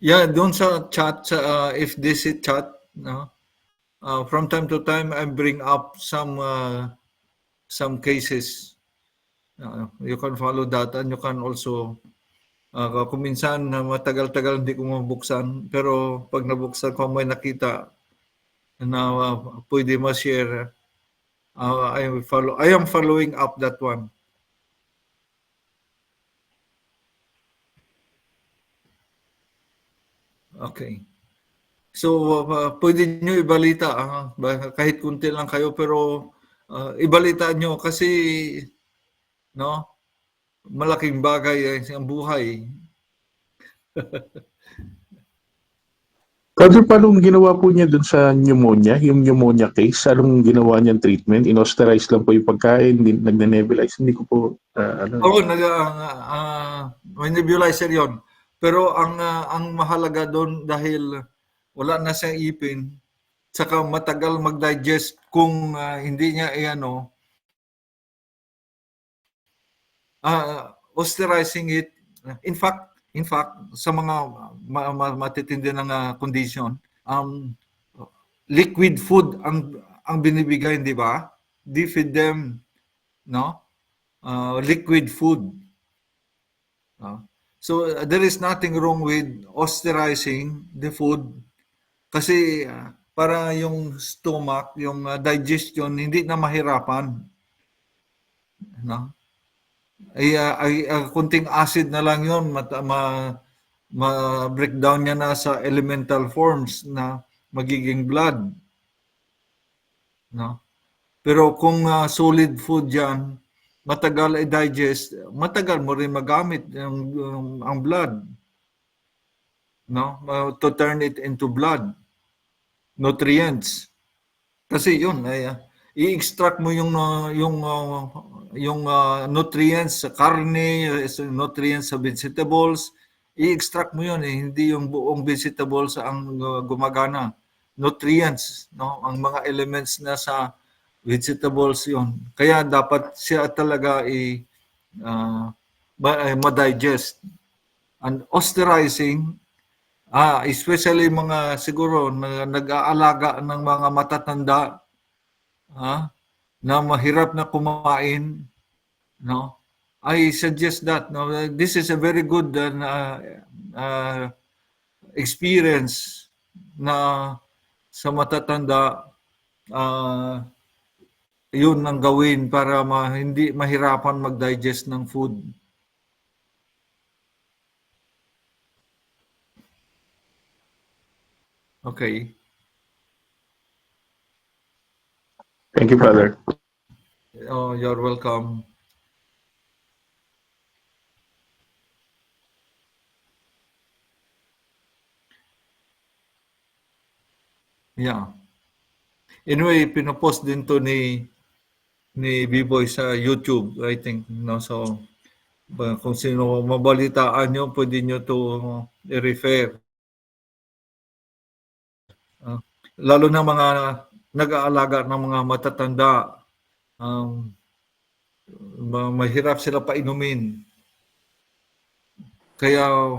doon sa chat sa FDC chat, no? From time to time I bring up some cases. You can follow that and you can also kung minsan matagal-tagal hindi ko mabuksan, pero pag nabuksan ko may nakita na pwede ma-share, I am following up that one. Okay. So, pwede nyo ibalita, kahit kunti lang kayo, pero ibalita nyo kasi, no, malaking bagay ang buhay. Father, paano ginawa po niya dun sa pneumonia, yung pneumonia case? Anong ginawa niyang treatment? Inosterize lang po yung pagkain, nagne-nebulize? Hindi ko po alam. Oo, may nebulizer yon. Pero ang mahalaga doon dahil wala na siyang ipin, saka matagal mag-digest kung hindi niya osterizing it. In fact, sa mga matitindi ng condition, liquid food ang binibigay, di ba? They feed them, no? Liquid food. So there is nothing wrong with osterizing the food kasi para yung stomach, yung digestion hindi na mahirapan. No? Ay kunting acid na lang yun, ma-breakdown niya na sa elemental forms na magiging blood. No? Pero kung solid food yan, matagal i-digest, matagal mo rin magamit ang blood, no? To turn it into blood, nutrients. Kasi yun, i-extract mo yung nutrients sa karne, nutrients sa vegetables, i-extract mo yun, hindi yung buong vegetables ang gumagana. nutrients, no? Ang mga elements na sa vegetables yon. Kaya dapat siya talaga ma-digest. And osterizing, especially mga siguro na nag-aalaga ng mga matatanda, na mahirap na kumain, no? I suggest that, no? This is a very good experience na sa matatanda, yun ang gawin para hindi mahirapan mag-digest ng food. Okay. Thank you, Father. Oh, you're welcome. Yeah. Anyway, pinopost din to ni B-Boy sa YouTube, I think, no? So, kung sino mabalitaan nyo, pwede nyo to i-refer. Lalo na mga nag-aalaga ng mga matatanda, mahirap sila painumin. Kaya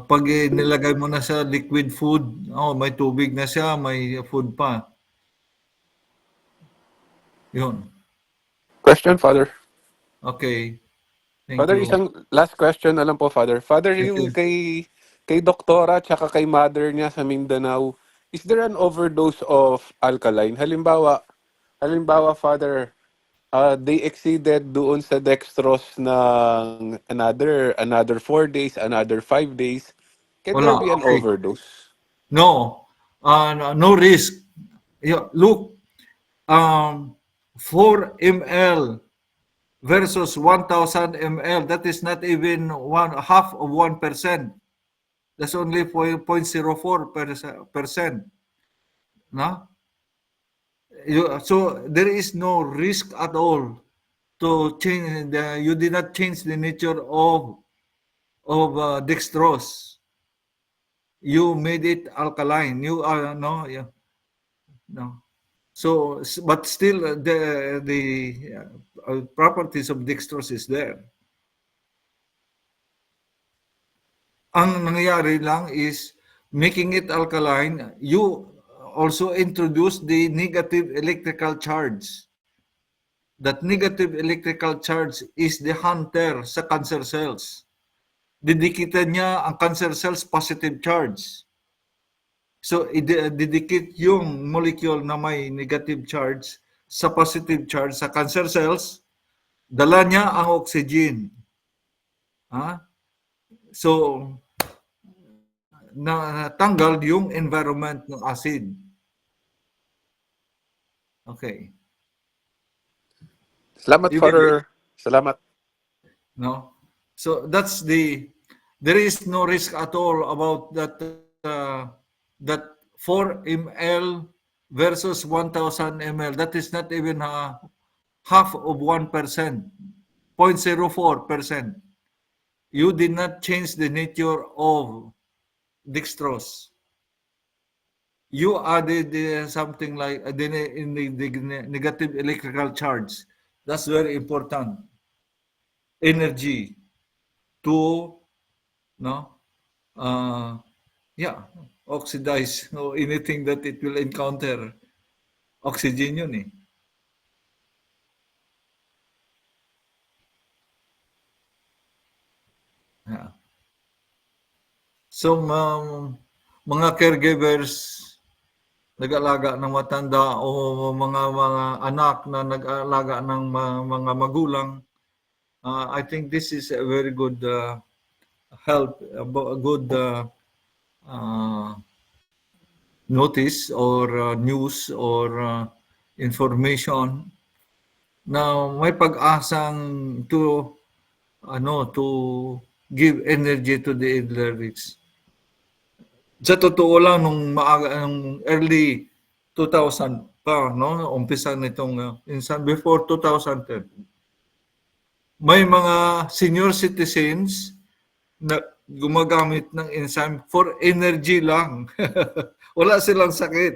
pag nilagay mo na sa liquid food, may tubig na siya, may food pa. Yun. Question, Father. Okay. Thank Father, you. isang last question na lang po, Father. Father, Thank yung you. kay doktora tsaka kay mother niya sa Mindanao, is there an overdose of alkaline? Halimbawa, Father, they exceeded doon sa dextrose ng another 4 days, another 5 days. Can there Wala. be an Okay. overdose? No. No risk. Look, 4 ml versus 1,000 ml, that is not even half of 1%. That's only 0.04%. No? So there is no risk at all to change. You did not change the nature of dextrose. You made it alkaline. You are no. So, but still, the properties of dextrose is there. Ang nangyayari lang is making it alkaline. You also introduce the negative electrical charge. That negative electrical charge is the hunter sa cancer cells. Didikitan niya ang cancer cells positive charge. So, didikit yung molecule na may negative charge sa positive charge sa cancer cells, dala niya ang oxygen. So, natanggal yung environment ng acid. Okay. Salamat, You Father. Salamat. No? So, there is no risk at all about that 4 ml versus 1,000 ml. That is not even half of 1%, 0.04%. You did not change the nature of dextrose. You added something like the negative electrical charge. That's very important. Energy to oxidize or anything that it will encounter. Oxygen yun eh. Yeah. So, mga caregivers, nag-alaga ng matanda o mga anak na nag-alaga ng mga magulang, I think this is a very good help, a good notice or news or information na may pag-asang to give energy to the elderlies. Sa totoo lang, nung early 2000 pa, no, umpisa nitong insan, before 2010, may mga senior citizens na gumagamit ng enzyme for energy lang. Wala silang sakit.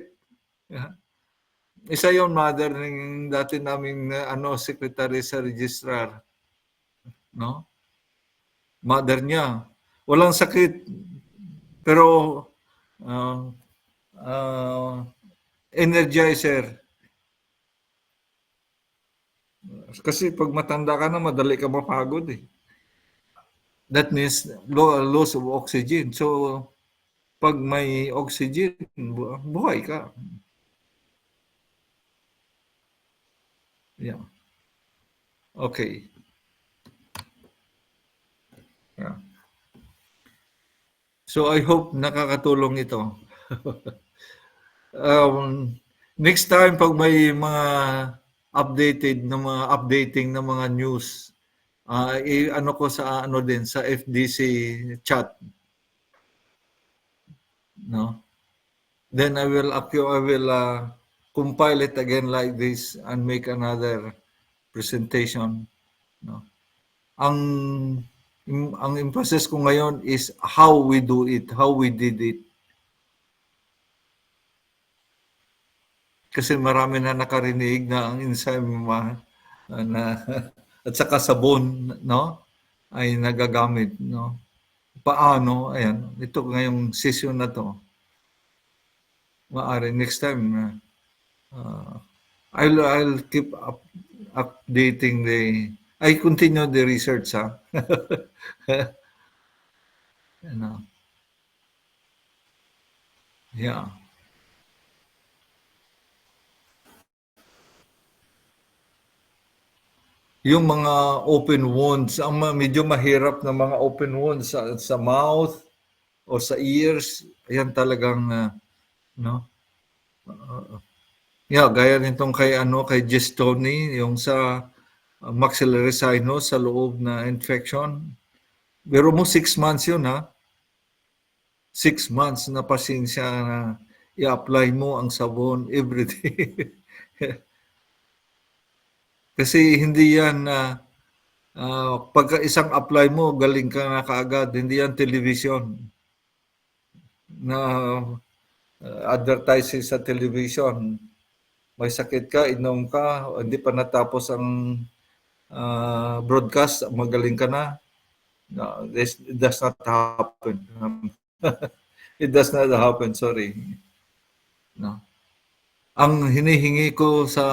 Isa yon mother ng dati naming secretary sa registrar, no? Mother niya, walang sakit, pero uh, energizer. Kasi pag matanda ka na, madali ka mapagod eh. That means loss of oxygen. So, pag may oxygen, buhay ka. Yeah. Okay. Yeah. So, I hope nakakatulong ito. Next time, pag may mga updating na mga news, ano ko sa din sa FDC chat, no? Then I will compile it again like this and make another presentation, no? Ang emphasis ko ngayon is how we do it, how we did it. Kasi marami na nakarinig na ang enzyme at saka sabon, no, ay nagagamit, no. Paano? Ayan, ito ngayong session na to. Maaari next time I'll keep updating I continue the research, ha. Yeah. Yung mga open wounds, ang medyo mahirap na mga open wounds sa mouth o sa ears, ayan talagang no. Yeah, gaya nitong kay Jess Tony, yung sa maxillary sinus sa loob na infection. Pero mo 6 months yun, ha. 6 months na pasensya na i-apply mo ang sabon every day. Kasi hindi yan pagka isang apply mo, galing ka na kaagad. Hindi yan television na advertising sa television. May sakit ka, inom ka, hindi pa natapos ang broadcast, magaling ka na. No, it does not happen. It does not happen, sorry. No. Ang hinihingi ko sa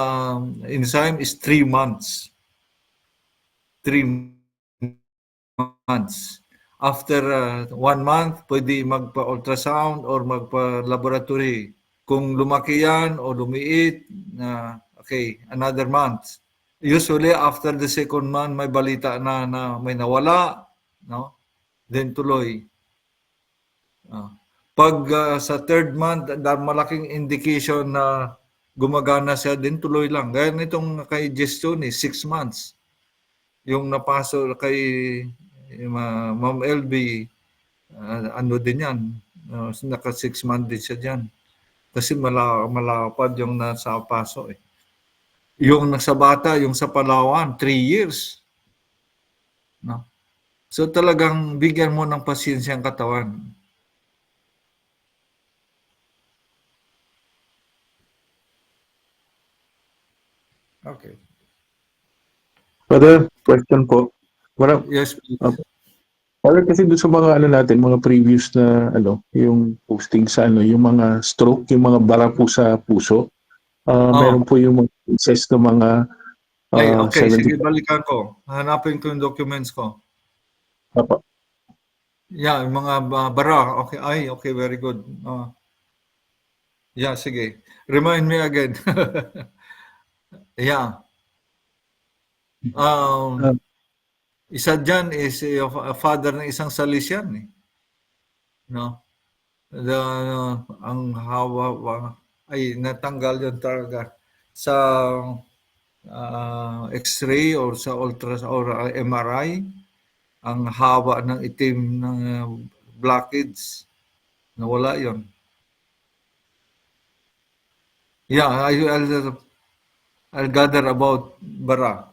enzyme is 3 months. 3 months. After 1 month, pwede magpa-ultrasound or magpa-laboratory. Kung lumaki yan o lumiit, okay, another month. Usually, after the 2nd month, may balita na may nawala, no? Then tuloy. Pag sa 3rd month, malaking indication na gumagana siya, din tuloy lang. Gaya nitong kay Gestion, 6 months. Yung napasok kay Ma'am LB, ano din yan, naka 6 months din siya dyan. Kasi malapad yung nasa paso eh. Yung nasa bata, yung sa Palawan, 3 years. No? So talagang bigyan mo ng pasyensya ang katawan. Okay. Father, question po. Yes, please. Father, kasi doon sa mga natin, mga previous na yung posting sa yung mga stroke, yung mga bara po sa puso. Meron po yung mga cases ng mga Ay, okay, sige, balikan ko. Hanapin ko yung documents ko. Apa. Yeah, yung mga bara. Okay, okay, very good. Yeah, sige. Remind me again. Yeah. Isa dyan is a father ng isang Salesian. No? Ang hawa ay natanggal yun talaga sa X-ray or sa or MRI. Ang haba ng itim ng blockage. Nawala yun. Yeah, I'll gather about bara.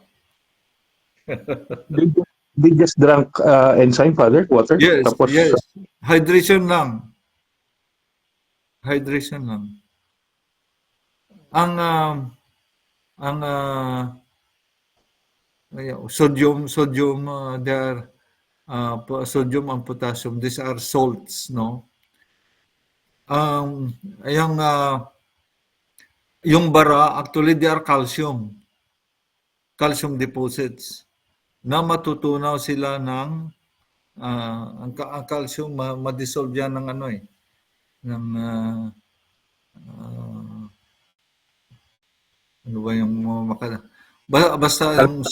They just drank enzyme, Father, water? Yes, Tapos, yes. Hydration lang. Hydration lang. Ang sodium, there sodium and potassium, these are salts, no? Um, yung yung bara, actually they are calcium deposits na matutunaw sila ng ang calcium ma-dissolve yan ng ano ng ano ba yung basta yung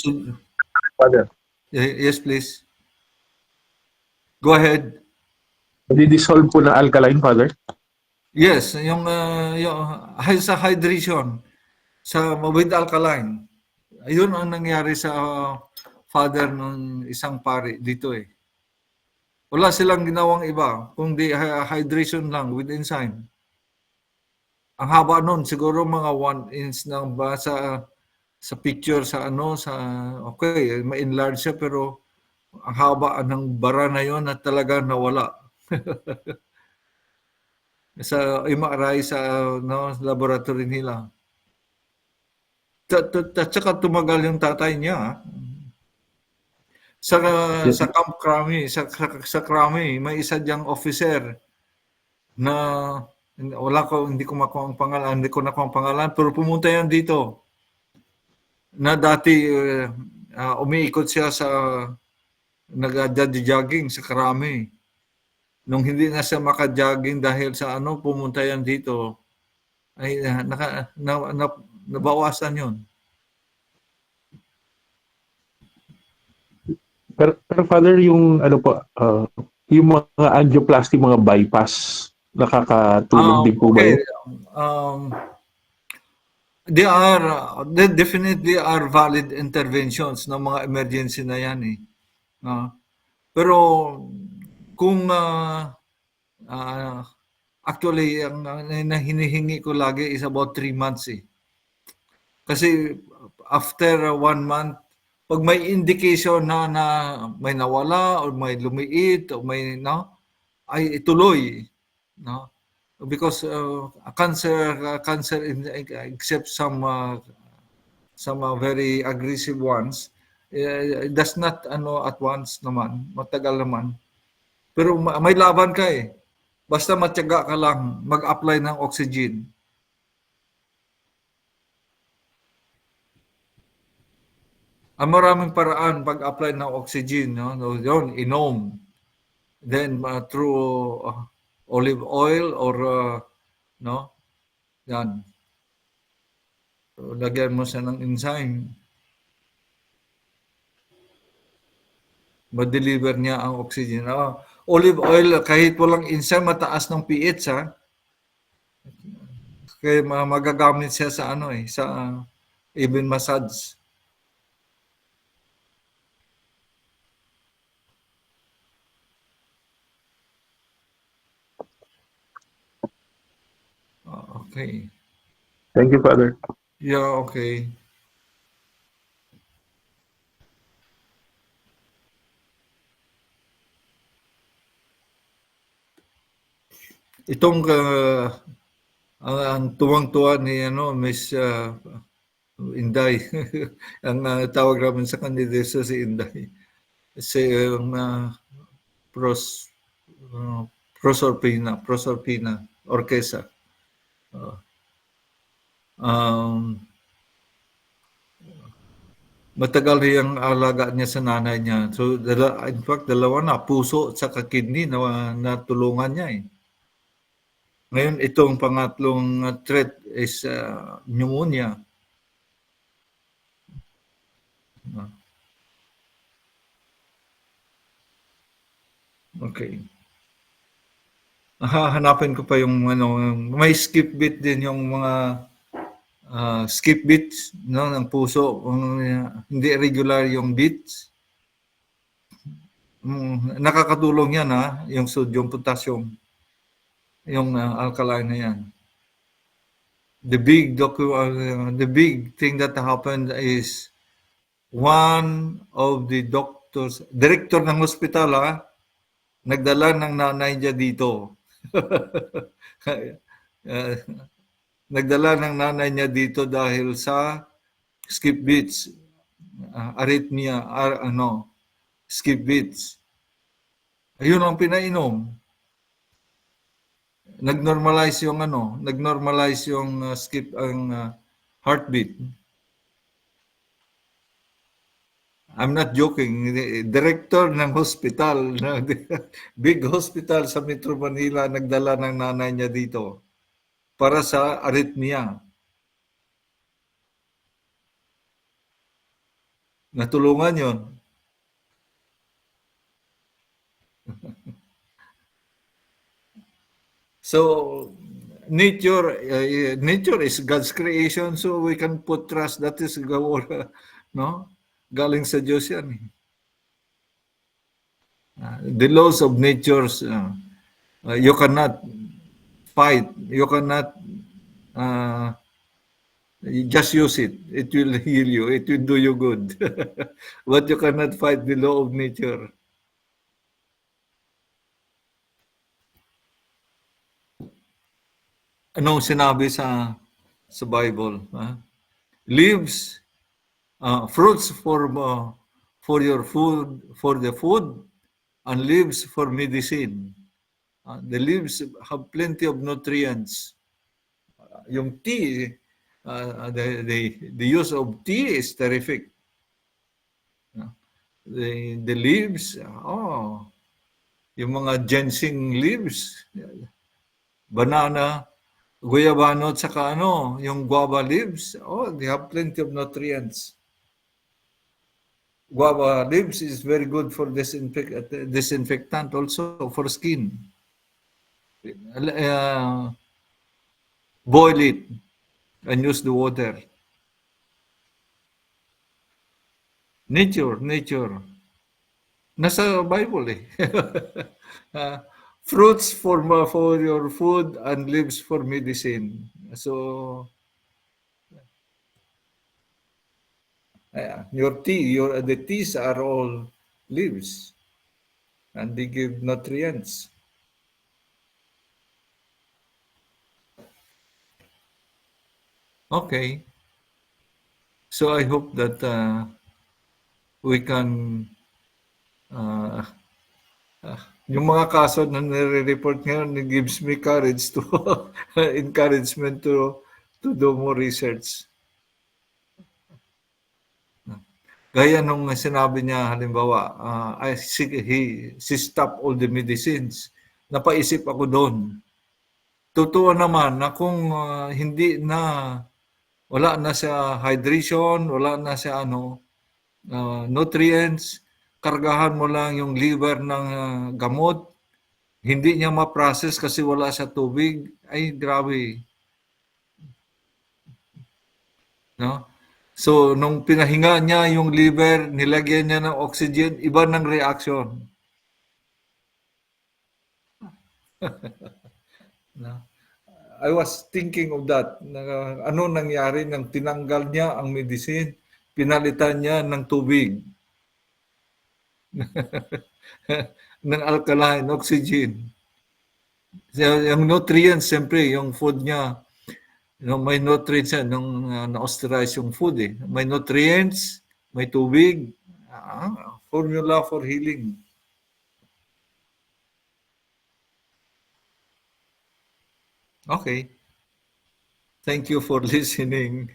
Father, yes please go ahead. dissolve po na alkaline, Father? Yes, yung sa hydration sa with alkaline. Ayun ang nangyari sa father ng isang pari dito eh. Wala silang ginawang iba, kundi hydration lang with enzyme. Ang haba nun, siguro mga 1 inch na ba sa picture sa okay, ma-enlarge siya pero ang haba ng bara na yon at talaga nawala. Sa MRI sa laboratory nila. Tsaka tumagal yung tatay niya. Sa Camp Crame, sa Crame, may isa diyang officer na hindi ko nakuha ang pangalan, pero pumunta yan dito. Na dati umiikot siya sa nag-jogging sa Crame. Nung hindi na siya maka-jogging dahil sa pumunta yan dito, ay nabawasan yun. Pero Father, yung yung mga angioplasty, mga bypass, nakakatulong din po ba yun? They definitely are valid interventions ng mga emergency na yan eh. Pero kung actually ang hinihingi ko lagi is about 3 months eh. Kasi after 1 month, pag may indication na may nawala or may lumiit o may ay ituloy, no? Because cancer except some very aggressive ones, it does not at once naman, matagal naman. Pero may laban ka eh. Basta matyaga ka lang mag-apply ng oxygen. Ang maraming paraan pag-apply ng oxygen, no? Yun, inom. Then through olive oil or no? Yan. So, lagyan mo siya ng enzyme. Ma-deliver niya ang oxygen. Olive oil, kahit walang enzyme, mataas ng pH, ha? Kaya magagamit siya sa sa even massage. Okay. Thank you, Father. Yeah, okay. Itong ang tuwang-tuwa ni Miss Inday. Ang tawag namin sa kandidato si Inday. Si Proserpina Orquesa. Matagal yung alaga niya sa nanay niya. So, in fact, dalawa na, puso at saka kidney na natulungan niya eh. Ngayon, itong pangatlong threat is pneumonia. Okay. Hanapin ko pa yung may skip beat din yung mga skip beats ng puso, hindi regular yung beats. Nakakatulong yan yung sodium, potassium, yung alkaline na yan. The big thing that happened is one of the doctors, director ng hospital nagdala ng nanay niya dito. Uh, nagdala ng nanay niya dito dahil sa skip beats, arrhythmia, skip beats. Ayun ang pinainom. Nagnormalize yung skip ang heartbeat. I'm not joking. Director ng hospital, big hospital sa Metro Manila, nagdala ng nanay niya dito para sa arrhythmia. Natulungan yon. So, nature is God's creation, so we can put trust. That is no? Galing sa Diyos yan. The laws of nature, you cannot fight. You cannot you just use it. It will heal you. It will do you good. But you cannot fight the law of nature. Anong sinabi sa Bible? Leaves, fruits for your food, for the food, and leaves for medicine. The leaves have plenty of nutrients. Yung tea, the use of tea is terrific. The leaves, yung mga ginseng leaves, banana, guyabano, at saka yung guava leaves, they have plenty of nutrients. Guava leaves is very good for disinfectant also for skin. Boil it and use the water. Nature. Nasa Bible eh. Fruits for your food and leaves for medicine. So, your tea, the teas are all leaves, and they give nutrients. Okay. So I hope that we can yung mga kaso na nire-report ngayon, it gives me courage to encouragement to do more research. Gaya nung sinabi niya, halimbawa, she stopped all the medicines. Napaisip ako doon. Totoo naman na kung wala na sa hydration, wala na sa nutrients, kargahan mo lang yung liver ng gamot, hindi niya ma-process kasi wala sa tubig, ay grabe. No? So, nung pinahinga niya yung liver, nilagyan niya ng oxygen, iba ng reaction. No? I was thinking of that. Ano nangyari nang tinanggal niya ang medicine, pinalitan niya ng tubig. ng alkaline, oxygen. Yung nutrients, siyempre, yung food niya, may nutrients yan, nung na-ostracize yung food eh. May nutrients, may tubig, formula for healing. Okay. Thank you for listening.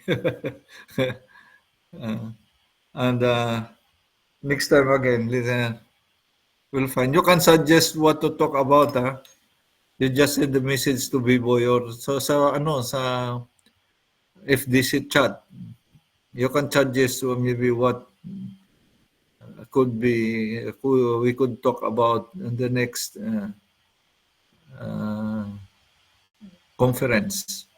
And next time again, we'll find. You can suggest what to talk about. You just send the message to B-Boy or sa FDC chat. You can suggest maybe what we could talk about in the next conference.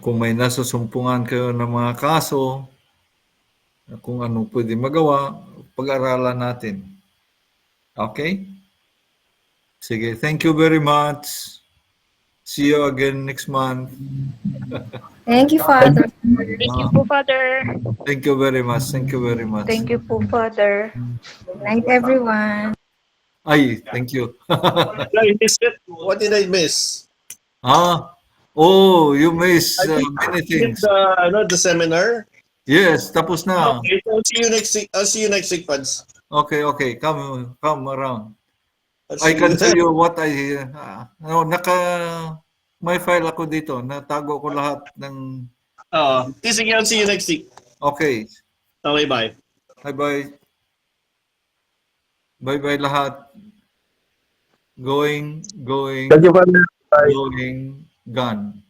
Kung may nasusumpungan kayo ng mga kaso, kung anong pwede magawa, pag-aralan natin. Okay? Sige, thank you very much. See you again next month. Thank you, Father. Thank you po, Father. Thank you very much. Thank you very much. Thank you po, Father. Good night, everyone. Ay, thank you. No, you missed it. What did I miss? Oh, you miss I think many I did things. the seminar. Yes, tapos na. Okay, so I'll see you next week. I'll see you next week, Pads. Okay, okay. Come around. I'll I see can you. tell you what may file ako dito. Natago ko lahat ng Sige, I'll see you next week. okay. Okay, bye. Bye-bye. Bye-bye lahat. Going, Thank you, Father. Bye. going, gone.